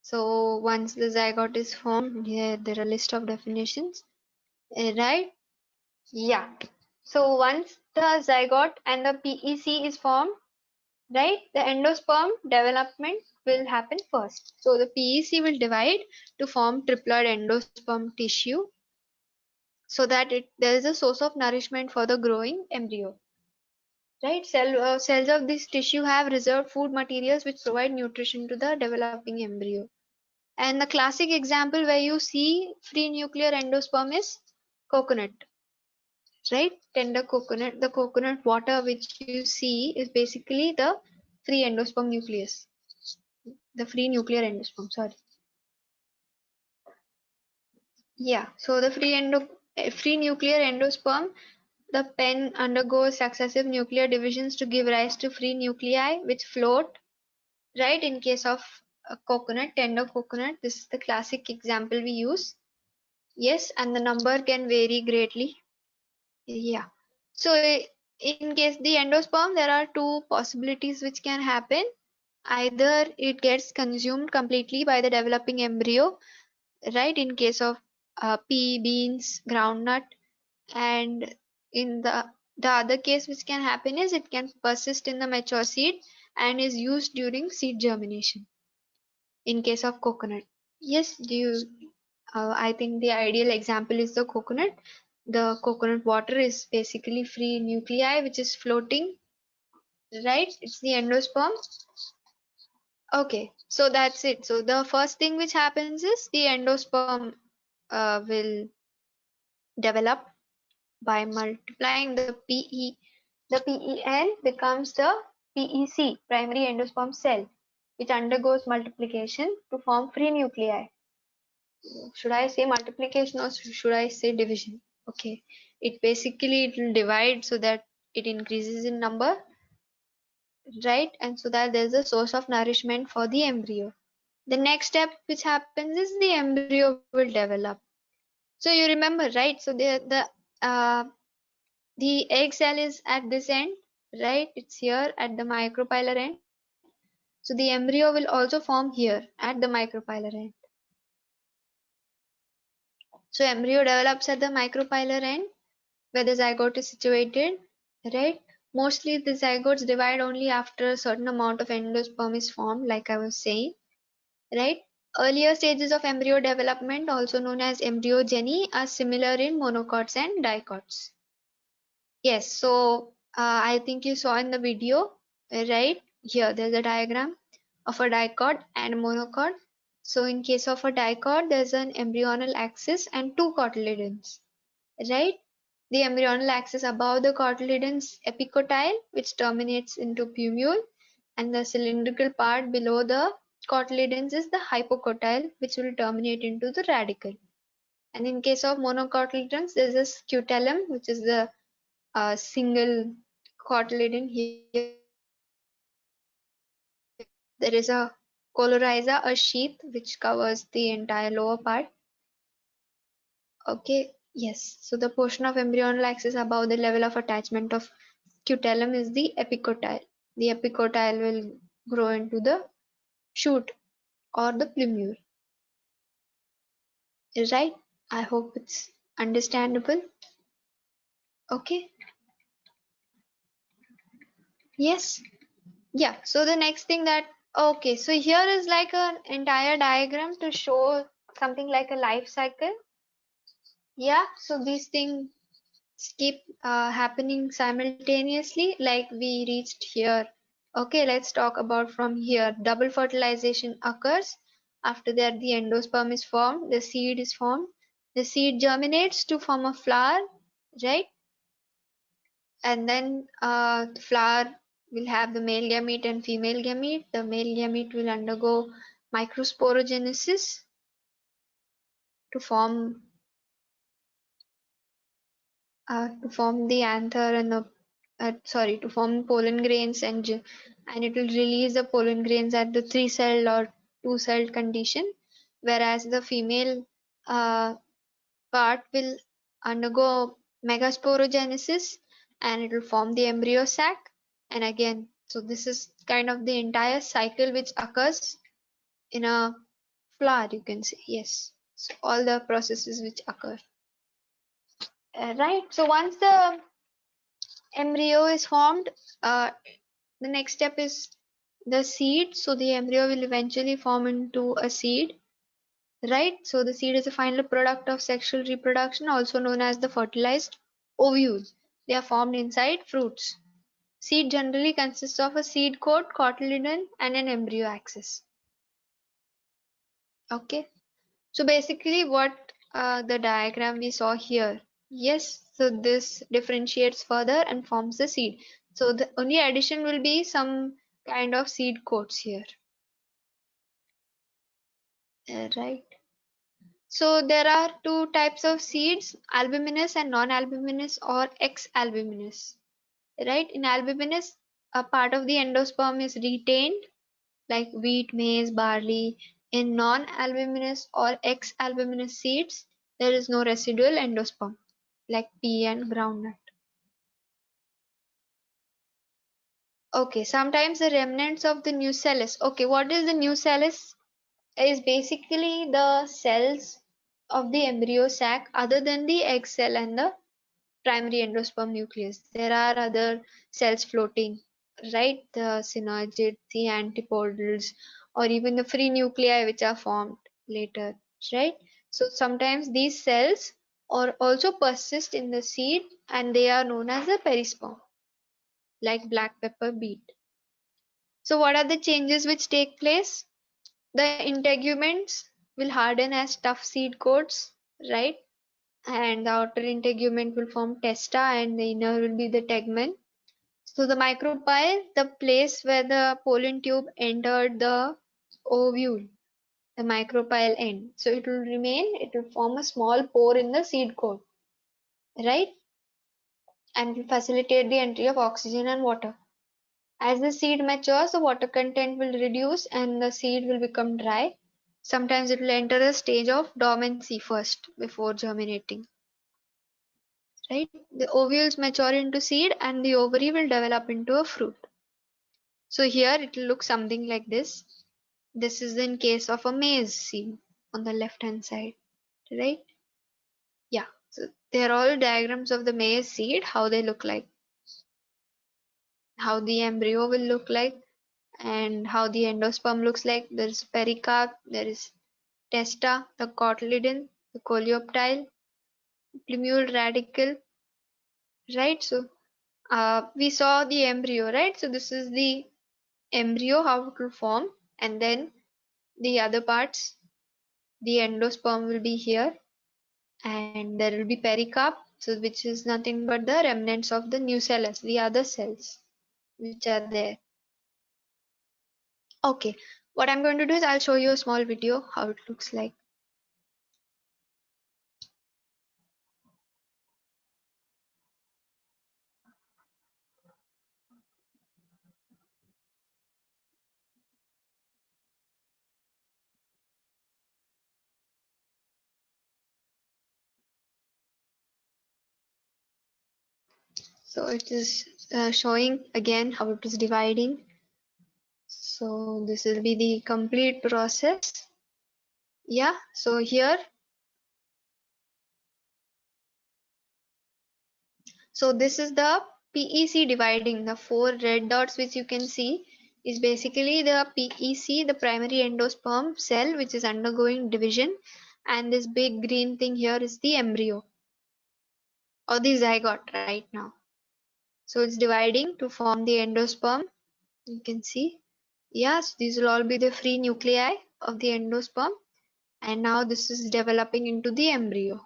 So once the zygote is formed, here there are a list of definitions, right? Yeah. So once the zygote and the PEC is formed, right, the endosperm development will happen first. So the PEC will divide to form triploid endosperm tissue, so that there is a source of nourishment for the growing embryo. Right, cells of this tissue have reserved food materials which provide nutrition to the developing embryo. And the classic example where you see free nuclear endosperm is coconut, right? Tender coconut. The coconut water which you see is basically the free endosperm nucleus, the free nuclear endosperm. Sorry. Yeah. So the free nuclear endosperm, the pen undergoes successive nuclear divisions to give rise to free nuclei which float, right? In case of a coconut, tender coconut, this is the classic example we use. Yes, and the number can vary greatly. Yeah. So in case the endosperm, there are two possibilities which can happen. Either it gets consumed completely by the developing embryo, right? In case of pea, beans, groundnut, and in the other case which can happen is it can persist in the mature seed and is used during seed germination. In case of coconut, yes, I think the ideal example is the coconut. The coconut water is basically free nuclei which is floating, right? It's the endosperm. Okay, so that's it. So the first thing which happens is the endosperm will develop by multiplying the PE. The PEN becomes the PEC, primary endosperm cell, which undergoes multiplication to form free nuclei. Should I say multiplication or should I say division? Okay, it will divide so that it increases in number, right? And so that there's a source of nourishment for the embryo. The next step which happens is the embryo will develop. So you remember, right? So the egg cell is at this end, right? It's here at the micropylar end. So the embryo will also form here at the micropylar end. So embryo develops at the micropylar end where the zygote is situated, right? Mostly the zygotes divide only after a certain amount of endosperm is formed, like I was saying, right? Earlier stages of embryo development, also known as embryogeny, are similar in monocots and dicots. Yes, so I think you saw in the video, right? Here, there's a diagram. of a dicot and a monocot. So in case of a dicot, there's an embryonal axis and two cotyledons, right? The embryonal axis above the cotyledons epicotyle, which terminates into plumule, and the cylindrical part below the cotyledons is the hypocotyle, which will terminate into the radicle. And in case of monocotyledons, there's a scutellum, which is the single cotyledon here. There is a coloriza, a sheath which covers the entire lower part. Okay, yes. So the portion of embryonal axis above the level of attachment of scutellum is the epicotyle. The epicotyle will grow into the shoot or the plumule. Right? I hope it's understandable. Okay. Yes. Yeah. So the next thing that okay, so here is like an entire diagram to show something like a life cycle. Yeah. So these things keep happening simultaneously, like we reached here. Okay, let's talk about from here. Double fertilization occurs. After that, the endosperm is formed, the seed is formed, the seed germinates to form a flower, right? And then the flower will have the male gamete and female gamete. The male gamete will undergo microsporogenesis to form the anther and the to form pollen grains, and it will release the pollen grains at the three-celled or two-celled condition, whereas the female uh, part will undergo megasporogenesis and it will form the embryo sac. And again, so this is kind of the entire cycle which occurs in a flower, you can say. Yes, so all the processes which occur. Right. So once the embryo is formed, the next step is the seed. So the embryo will eventually form into a seed, right? So the seed is a final product of sexual reproduction, also known as the fertilized ovules. They are formed inside fruits. Seed generally consists of a seed coat, cotyledon, and an embryo axis. Okay. So basically, what the diagram we saw here. Yes, so this differentiates further and forms the seed. So the only addition will be some kind of seed coats here. Right. So there are two types of seeds, albuminous and non-albuminous or X-albuminous. Right. In albuminous, a part of the endosperm is retained, like wheat, maize, barley. In non-albuminous or X-albuminous seeds, there is no residual endosperm, like pea and groundnut. Okay, sometimes the remnants of the nucellus. Okay, what is the nucellus? Is basically the cells of the embryo sac other than the egg cell and the primary endosperm nucleus. There are other cells floating, right? The synergids, the antipodals, or even the free nuclei which are formed later, right? So sometimes these cells or also persist in the seed and they are known as the perisperm, like black pepper beet. So what are the changes which take place? The integuments will harden as tough seed coats, right? And the outer integument will form testa and the inner will be the tegmen. So the micropyle, the place where the pollen tube entered the ovule, the micropyle end. So it will remain, it will form a small pore in the seed coat, right? And will facilitate the entry of oxygen and water. As the seed matures, the water content will reduce and the seed will become dry. Sometimes it will enter a stage of dormancy first before germinating. Right? The ovules mature into seed and the ovary will develop into a fruit. So here it will look something like this. This is in case of a maize seed on the left hand side, right? Yeah. So they are all diagrams of the maize seed, how they look like, how the embryo will look like, and how the endosperm looks like. There is pericarp, there is testa, the cotyledon, the coleoptile, plumule radicle, right? So we saw the embryo, right? So this is the embryo, how it will form. and then the other parts, the endosperm will be here, and there will be pericarp, so which is nothing but the remnants of the nucellus, the other cells which are there. Okay, what I'm going to do is I'll show you a small video how it looks like. So it is showing again how it is dividing. So this will be the complete process. Yeah, so here, so this is the PEC dividing. The four red dots which you can see is basically the PEC, the primary endosperm cell, which is undergoing division, and this big green thing here is the embryo or the zygote right now. So it's dividing to form the endosperm. You can see. Yes, these will all be the free nuclei of the endosperm, and now this is developing into the embryo.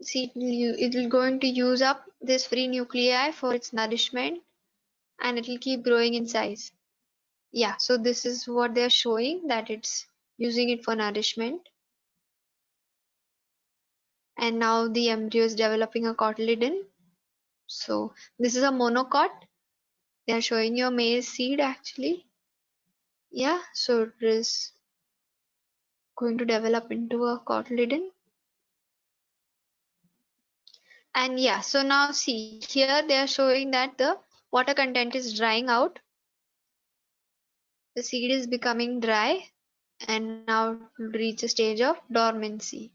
See, it will going to use up this free nuclei for its nourishment, and it will keep growing in size. Yeah, so this is what they're showing, that it's using it for nourishment. And now the embryo is developing a cotyledon. So this is a monocot. They are showing you a maize seed actually. Yeah, so it is going to develop into a cotyledon. And yeah, so now see here they are showing that the water content is drying out. The seed is becoming dry and now it will reach a stage of dormancy.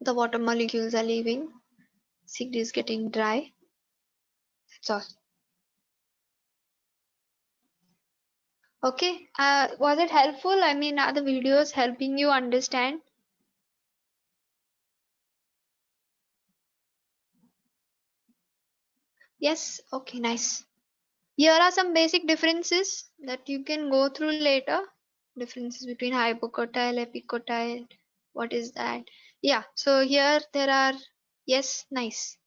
The water molecules are leaving. Seed is getting dry. That's all. Okay. Was it helpful? I mean, are the videos helping you understand? Yes. Okay. Nice. Here are some basic differences that you can go through later. Differences between hypocotyle, epicotyle. What is that? Yeah. So here there are. Yes. Nice.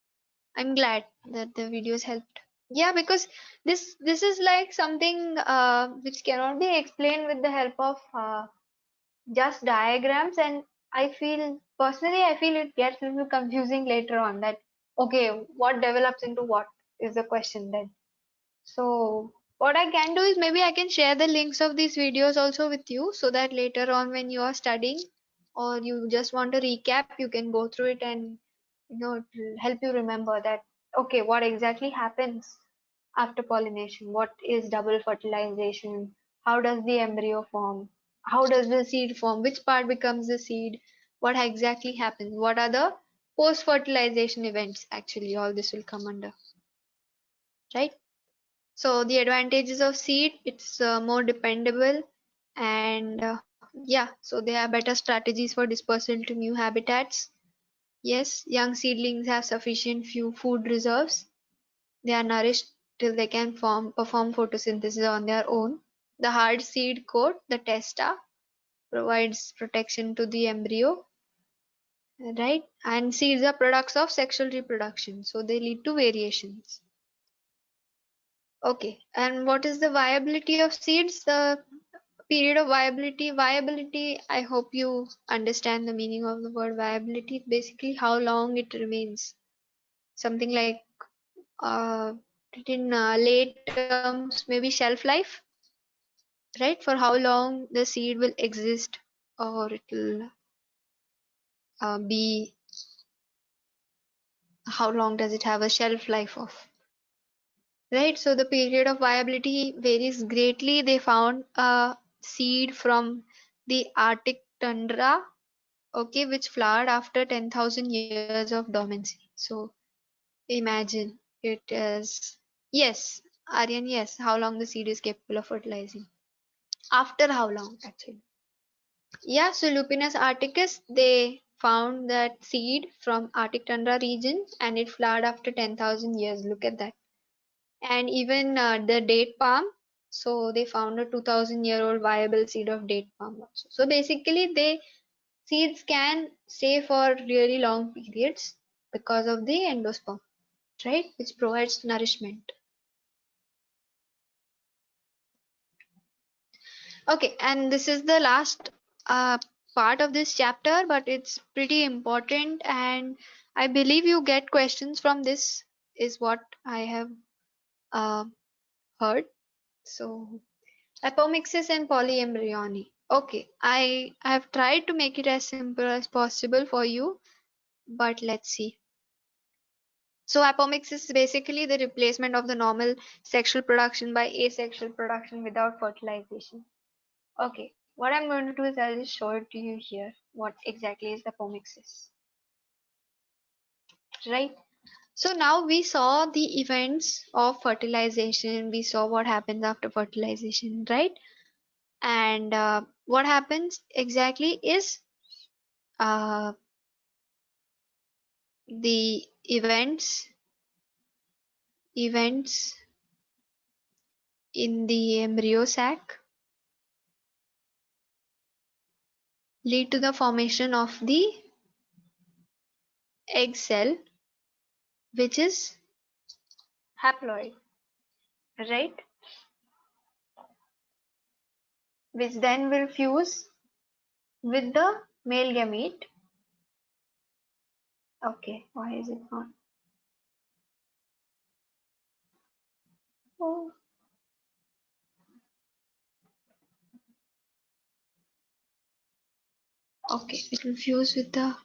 I'm glad that the videos helped. Yeah, because this is like something which cannot be explained with the help of just diagrams, and I feel personally I feel it gets a little confusing later on, that okay, what develops into what is the question then. So what I can do is maybe I can share the links of these videos also with you, so that later on when you are studying or you just want to recap, you can go through it, and it will help you remember that okay, what exactly happens after pollination, what is double fertilization, how does the embryo form, how does the seed form, which part becomes the seed, what exactly happens, what are the post fertilization events, actually all this will come under, right? So the advantages of seed, it's more dependable, and yeah, so they have better strategies for dispersal to new habitats. Yes, young seedlings have sufficient few food reserves. They are nourished till they can perform photosynthesis on their own. The hard seed coat, the testa, provides protection to the embryo, right? And seeds are products of sexual reproduction, so they lead to variations. Okay, and what is the viability of seeds? The period of viability. Viability, I hope you understand the meaning of the word viability. Basically, how long it remains. Something like in late terms, maybe shelf life, right? For how long the seed will exist, or it will be, how long does it have a shelf life of, right? So the period of viability varies greatly. They found a seed from the Arctic tundra, okay, which flowered after 10,000 years of dormancy. So imagine it is, yes, Aryan, yes, how long the seed is capable of fertilizing. After how long, actually? Yeah, so Lupinus articus, they found that seed from Arctic tundra region and it flowered after 10,000 years. Look at that. And even the date palm, so they found a 2,000-year-old viable seed of date palm also. So basically, seeds can stay for really long periods because of the endosperm, right, which provides nourishment. Okay, and this is the last part of this chapter, but it's pretty important, and I believe you get questions from this, is what I have uh, heard. So, apomixis and polyembryony. Okay, I have tried to make it as simple as possible for you, but let's see. So, apomixis is basically the replacement of the normal sexual production by asexual production without fertilization. Okay, what I'm going to do is I'll just show it to you here. What exactly is apomixis, right? So now we saw the events of fertilization. We saw what happens after fertilization, right? And what happens exactly is uh, the events in the embryo sac lead to the formation of the egg cell, which is haploid, right? Which then will fuse with the male gamete. Okay, why is it not? Oh, okay, it will fuse with the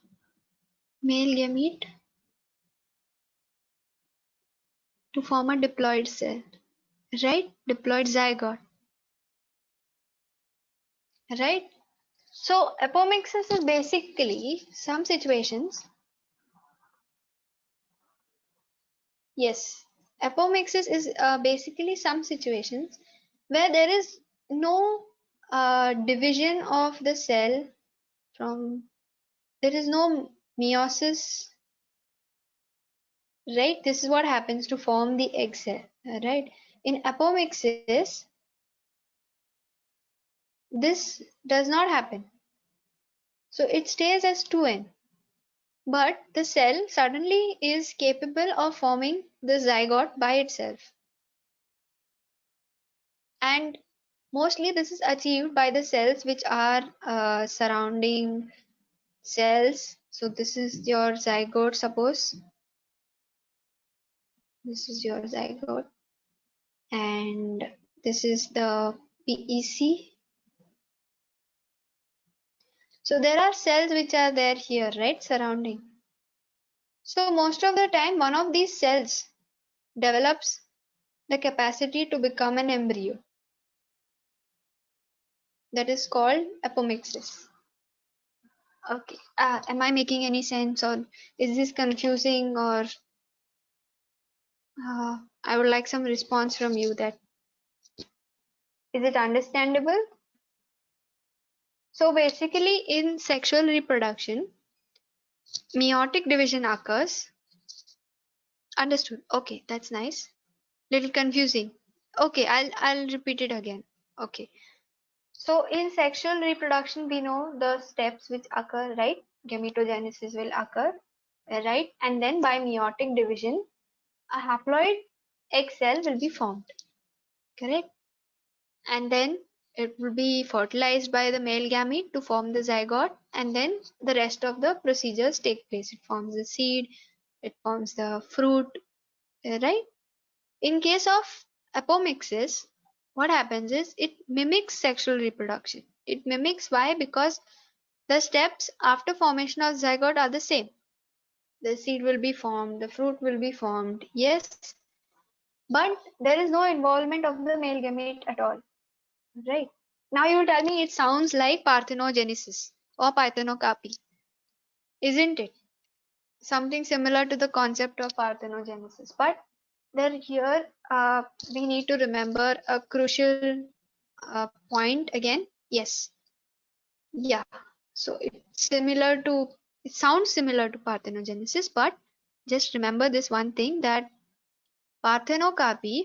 male gamete to form a diploid cell, right? Diploid zygote, right? So apomixis is basically some situations. Yes, apomixis is basically some situations where there is no division of the cell from, there is no meiosis, right? This is what happens to form the egg cell, right? In apomixis, this does not happen. So it stays as 2n. But the cell suddenly is capable of forming the zygote by itself. And mostly this is achieved by the cells which are surrounding cells. So this is your zygote, suppose. This is your zygote. And this is the PEC. So there are cells which are there here, right, surrounding. So most of the time, one of these cells develops the capacity to become an embryo. That is called apomixis. Okay. Am I making any sense, or is this confusing, or I would like some response from you, that is it understandable? So basically in sexual reproduction, meiotic division occurs. Understood. Okay, that's nice. Little confusing. Okay, I'll repeat it again. Okay. So in sexual reproduction, we know the steps which occur, right? Gametogenesis will occur, right? And then by meiotic division, a haploid egg cell will be formed, correct? And then it will be fertilized by the male gamete to form the zygote, and then the rest of the procedures take place. It forms the seed, it forms the fruit, right? In case of apomixis, what happens is it mimics sexual reproduction. It mimics, why? Because the steps after formation of zygote are the same. The seed will be formed, the fruit will be formed, yes, but there is no involvement of the male gamete at all, right? Now you tell me, it sounds like parthenogenesis or parthenocarpy, isn't it? Something similar to the concept of parthenogenesis, but there here we need to remember a crucial point again. Yes, yeah. So it's similar to It sounds similar to parthenogenesis, but just remember this one thing, that parthenocopy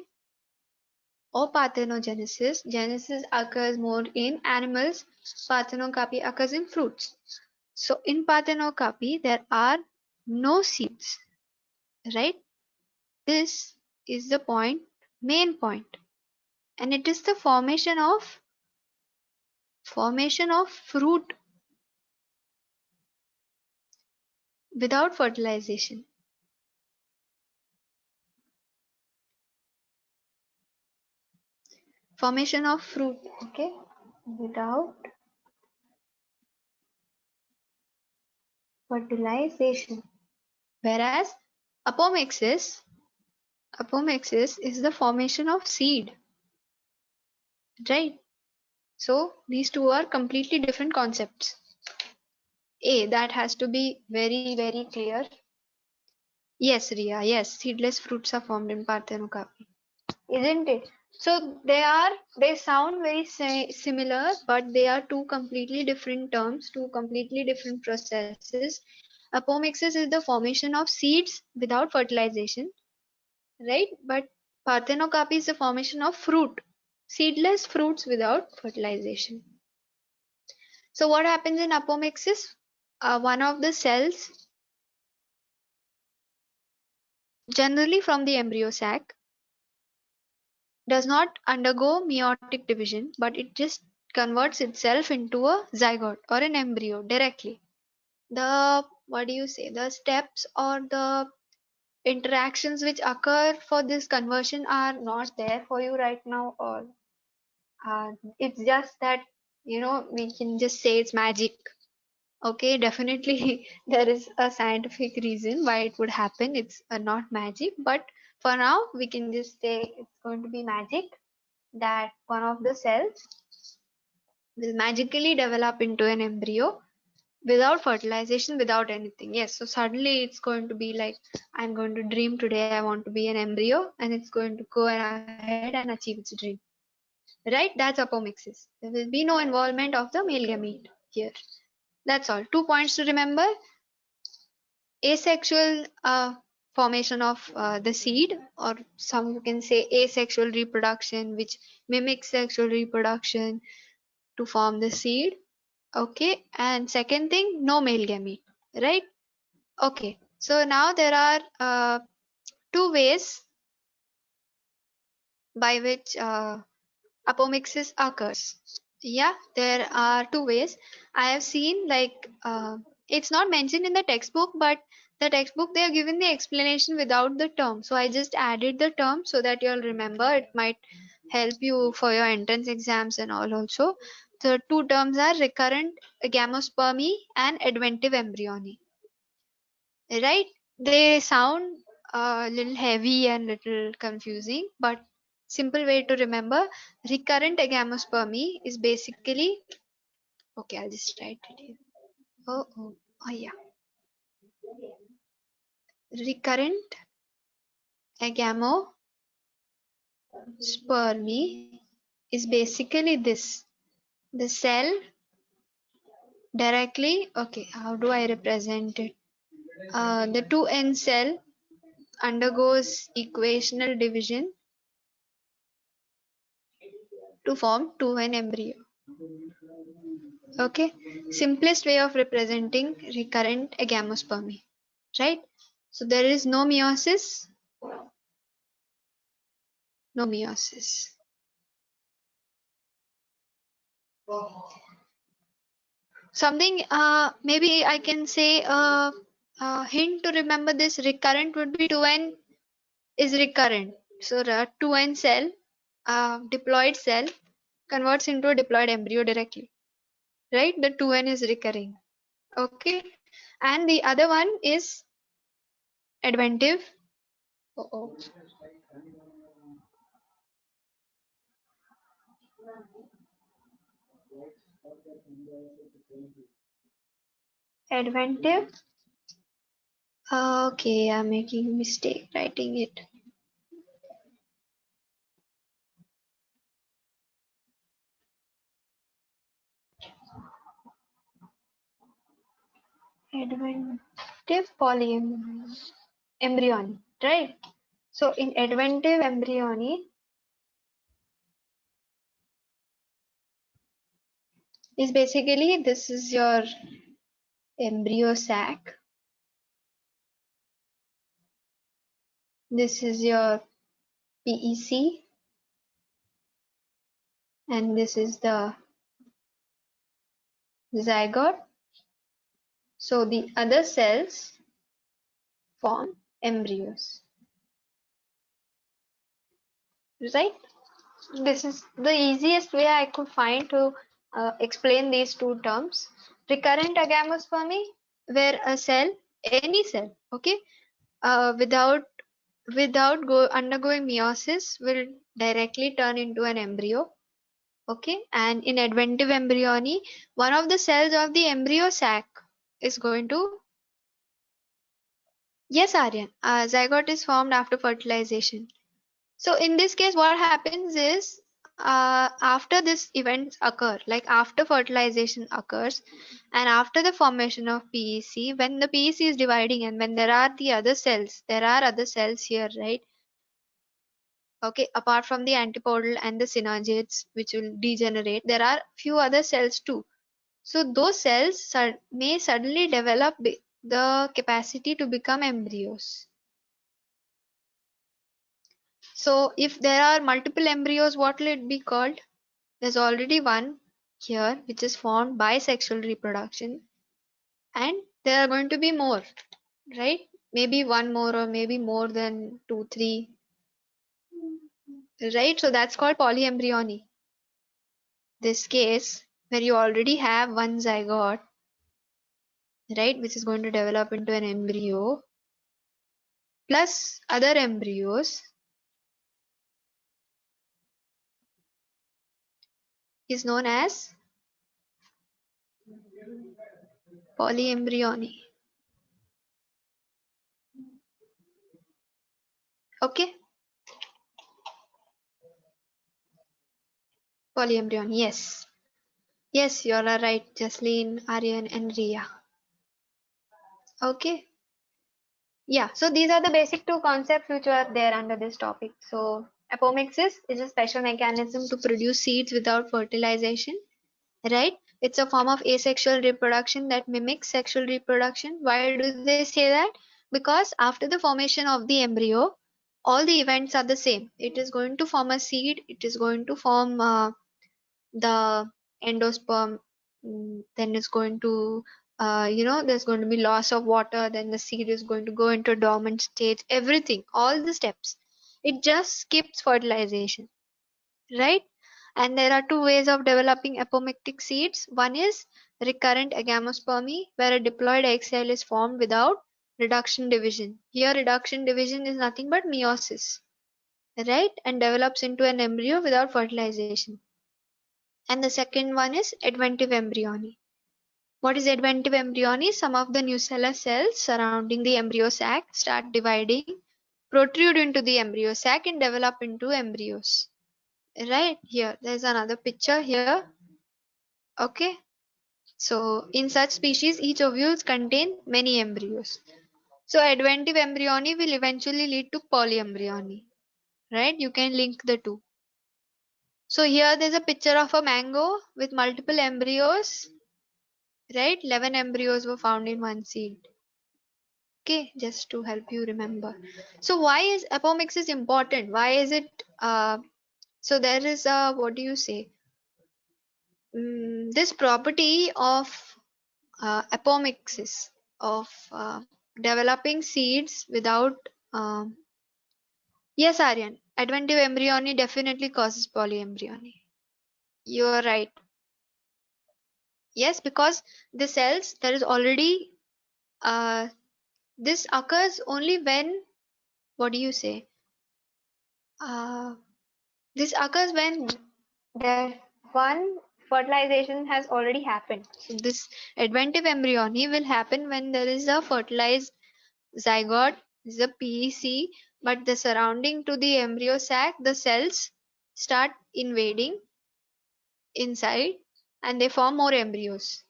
or parthenogenesis, genesis occurs more in animals, parthenocopy occurs in fruits. So in parthenocopy, there are no seeds, right? This is the main point, and it is the formation of fruit without fertilization. Formation of fruit, okay, without fertilization. Whereas apomixis, apomixis is the formation of seed, right? So these two are completely different concepts. That has to be very, very clear. Yes, Ria, yes, seedless fruits are formed in parthenocarpy, isn't it? So they sound very similar, but they are two completely different terms, two completely different processes. Apomixis is the formation of seeds without fertilization, right? But parthenocarpy is the formation of fruit, seedless fruits without fertilization. So what happens in apomixis? One of the cells, generally from the embryo sac, does not undergo meiotic division, but it just converts itself into a zygote or an embryo directly. The, what do you say, the steps or the interactions which occur for this conversion are not there for you right now, or it's just that, we can just say it's magic. Okay, definitely there is a scientific reason why it would happen. It's not magic, but for now we can just say it's going to be magic, that one of the cells will magically develop into an embryo without fertilization, without anything. Yes, so suddenly it's going to be like, I'm going to dream today, I want to be an embryo, and it's going to go ahead and achieve its dream. Right? That's apomixis. There will be no involvement of the male gamete here. That's all. 2 points to remember. Asexual formation of the seed, or some you can say asexual reproduction, which mimics sexual reproduction to form the seed. Okay, and second thing, no male gamete, right? Okay, so now there are two ways by which apomixis occurs. Yeah, there are two ways. I have seen, like, it's not mentioned in the textbook, but the textbook they are given the explanation without the term. So I just added the term so that you'll remember. It might help you for your entrance exams and all also. The two terms are recurrent gamospermy and adventive embryony. Right? They sound a little heavy and little confusing, but simple way to remember, recurrent agamospermy is basically, okay, I'll just write it here. Oh yeah. Recurrent agamospermy is basically this. The cell directly, okay, how do I represent it? The 2N cell undergoes equational division to form 2N embryo. Okay, simplest way of representing recurrent agamospermy, right? So there is no meiosis, no meiosis. Something, maybe I can say a hint to remember this recurrent would be 2N is recurrent. So the 2N cell, diploid cell, converts into a diploid embryo directly, right? The 2N is recurring. Okay, and the other one is adventive. Uh-oh. Adventive. Okay, I'm making a mistake writing it. adventive embryony, right? So in adventive embryony is basically this is your embryo sac, this is your PEC, and this is the zygote. So the other cells form embryos, right? This is the easiest way I could find to explain these two terms. Recurrent agamospermy, where a cell, any cell, okay, without undergoing meiosis will directly turn into an embryo, okay. And in adventive embryony, one of the cells of the embryo sac is going to, yes, Aryan, zygote is formed after fertilization. So in this case, what happens is after this events occur, like after fertilization occurs and after the formation of PEC, when the PEC is dividing and when there are the other cells, there are other cells here, right? Okay, apart from the antipodal and the synergids which will degenerate, there are few other cells too. So those cells may suddenly develop the capacity to become embryos. So if there are multiple embryos, what will it be called? There's already one here which is formed by sexual reproduction, and there are going to be more, right? Maybe one more or maybe more than two, three, right? So that's called polyembryony. This case where you already have one zygote, right, which is going to develop into an embryo plus other embryos is known as polyembryony. Okay, polyembryony, yes. Yes, you all are right, Jasleen, Aryan, and Ria. Okay. Yeah, so these are the basic two concepts which are there under this topic. So apomixis is a special mechanism to produce seeds without fertilization, right? It's a form of asexual reproduction that mimics sexual reproduction. Why do they say that? Because after the formation of the embryo, all the events are the same. It is going to form a seed, it is going to form the endosperm, then it's going to there's going to be loss of water, then the seed is going to go into a dormant stage, everything, all the steps, it just skips fertilization, right? And there are two ways of developing apomictic seeds. One is recurrent agamospermy, where a diploid egg cell is formed without reduction division. Here reduction division is nothing but meiosis, right, and develops into an embryo without fertilization. And the second one is adventive embryony. What is adventive embryony? Some of the nucellar cells surrounding the embryo sac start dividing, protrude into the embryo sac, and develop into embryos. Right here, there's another picture here. Okay, so in such species, each ovules contain many embryos. So adventive embryony will eventually lead to polyembryony. Right? You can link the two. So here there's a picture of a mango with multiple embryos, right? 11 embryos were found in one seed. Okay, just to help you remember. So why is apomixis important? Why is it so there is a, what do you say, this property of apomixis, of developing seeds without yes, Aryan, adventive embryony definitely causes polyembryony. You are right. Yes, because the cells, there is already uh, this occurs only when, what do you say? Uh, this occurs when the one fertilization has already happened. So this adventive embryony will happen when there is a fertilized zygote, is a PEC, but the surrounding to the embryo sac, the cells start invading inside and they form more embryos.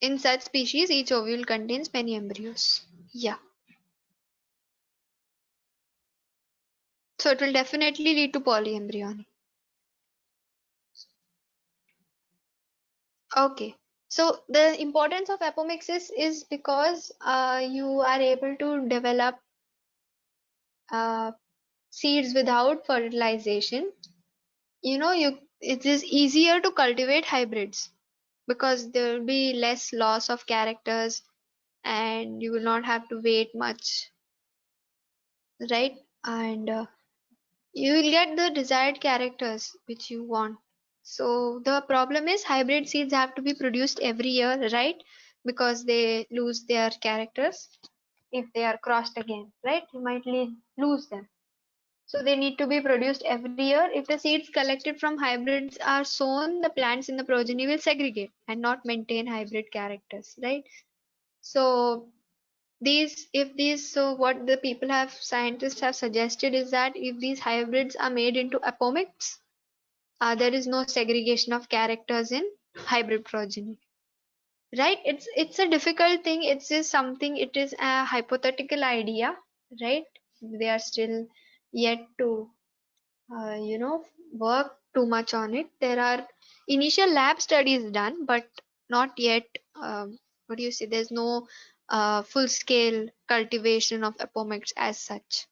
In such species, each ovule contains many embryos. Yeah. So it will definitely lead to polyembryony. Okay. So the importance of apomixis is because you are able to develop uh, seeds without fertilization. It is easier to cultivate hybrids because there will be less loss of characters and you will not have to wait much, right? And you will get the desired characters which you want. So the problem is hybrid seeds have to be produced every year, right? Because they lose their characters if they are crossed again, right? You might lose them. So they need to be produced every year. If the seeds collected from hybrids are sown, the plants in the progeny will segregate and not maintain hybrid characters, right? So so what the scientists have suggested is that if these hybrids are made into apomix, there is no segregation of characters in hybrid progeny, right? It's a difficult thing. It's just something. It is a hypothetical idea, right? They are still yet to work too much on it. There are initial lab studies done, but not yet. What do you say? There's no full scale cultivation of apomix as such,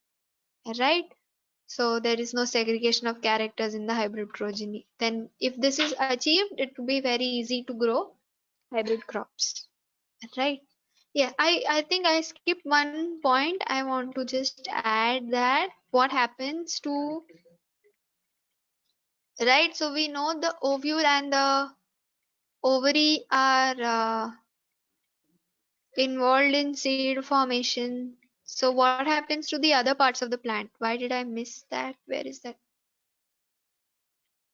right? So there is no segregation of characters in the hybrid progeny. Then, if this is achieved, it will be very easy to grow hybrid crops, right? Yeah, I think I skipped one point. I want to just add that what happens to, right? So we know the ovule and the ovary are involved in seed formation. So what happens to the other parts of the plant? Why did I miss that? Where is that?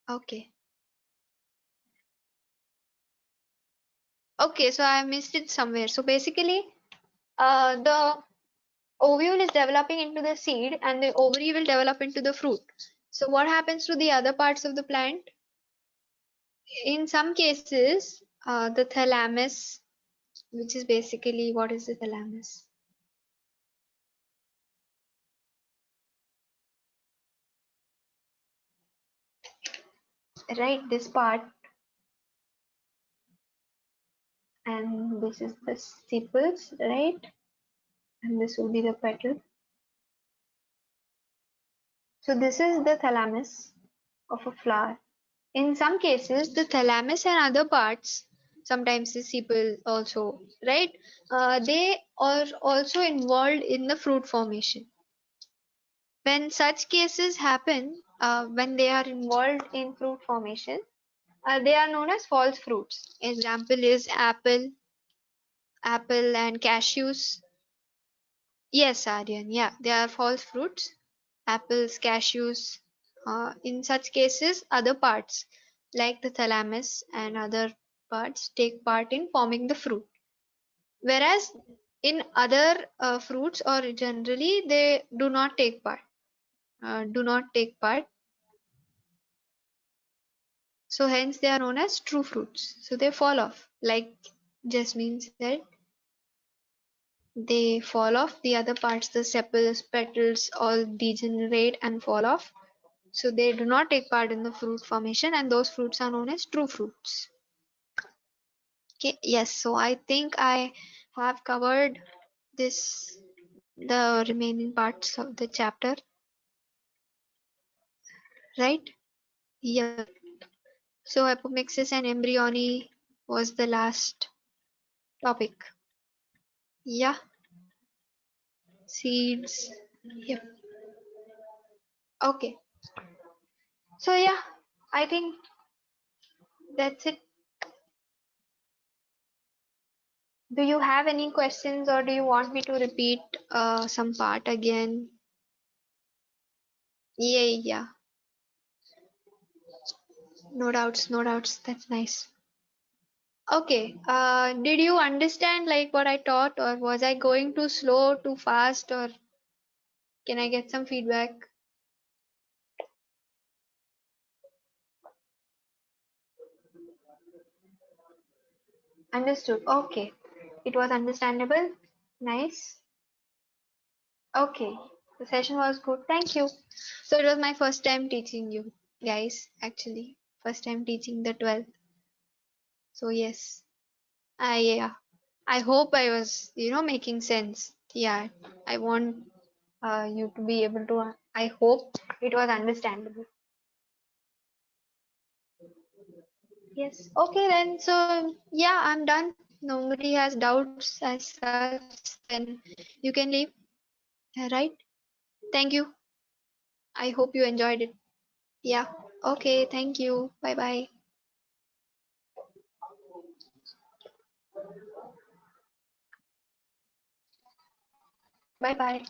Okay. Okay, so I missed it somewhere. So basically, the ovule is developing into the seed and the ovary will develop into the fruit. So what happens to the other parts of the plant? In some cases, the thalamus, which is basically, what is the thalamus? Right, this part, and this is the sepals, right? And this will be the petal. So this is the thalamus of a flower. In some cases, the thalamus and other parts, sometimes the sepal also, right? They are also involved in the fruit formation. When such cases happen, when they are involved in fruit formation, they are known as false fruits. Example is apple and cashews. Yes, Aryan. Yeah, they are false fruits. Apples, cashews. In such cases, other parts like the thalamus and other parts take part in forming the fruit. Whereas in other fruits or generally they do not take part. Do not take part. So hence they are known as true fruits. So they fall off. Like Jasmine said, they fall off. The other parts, the sepals, petals, all degenerate and fall off. So they do not take part in the fruit formation, and those fruits are known as true fruits. Okay, yes, so I think I have covered this, the remaining parts of the chapter, right? Yeah. So apomixis and embryony was the last topic. Yeah, seeds. Yep. Okay. So yeah, I think that's it. Do you have any questions or do you want me to repeat some part again? Yeah, yeah. No doubts, no doubts. That's nice. Okay. Did you understand like what I taught, or was I going too slow, too fast, or can I get some feedback? Understood. Okay. It was understandable. Nice. Okay. The session was good. Thank you. So it was my first time teaching you guys, actually. First time teaching the 12th. So yes. Yeah. I hope I was, making sense. Yeah. I want you to be able to. I hope it was understandable. Yes. Okay then. So yeah, I'm done. Nobody has doubts as such. Then you can leave. Right? Thank you. I hope you enjoyed it. Yeah. Okay. Thank you. Bye bye. Bye bye.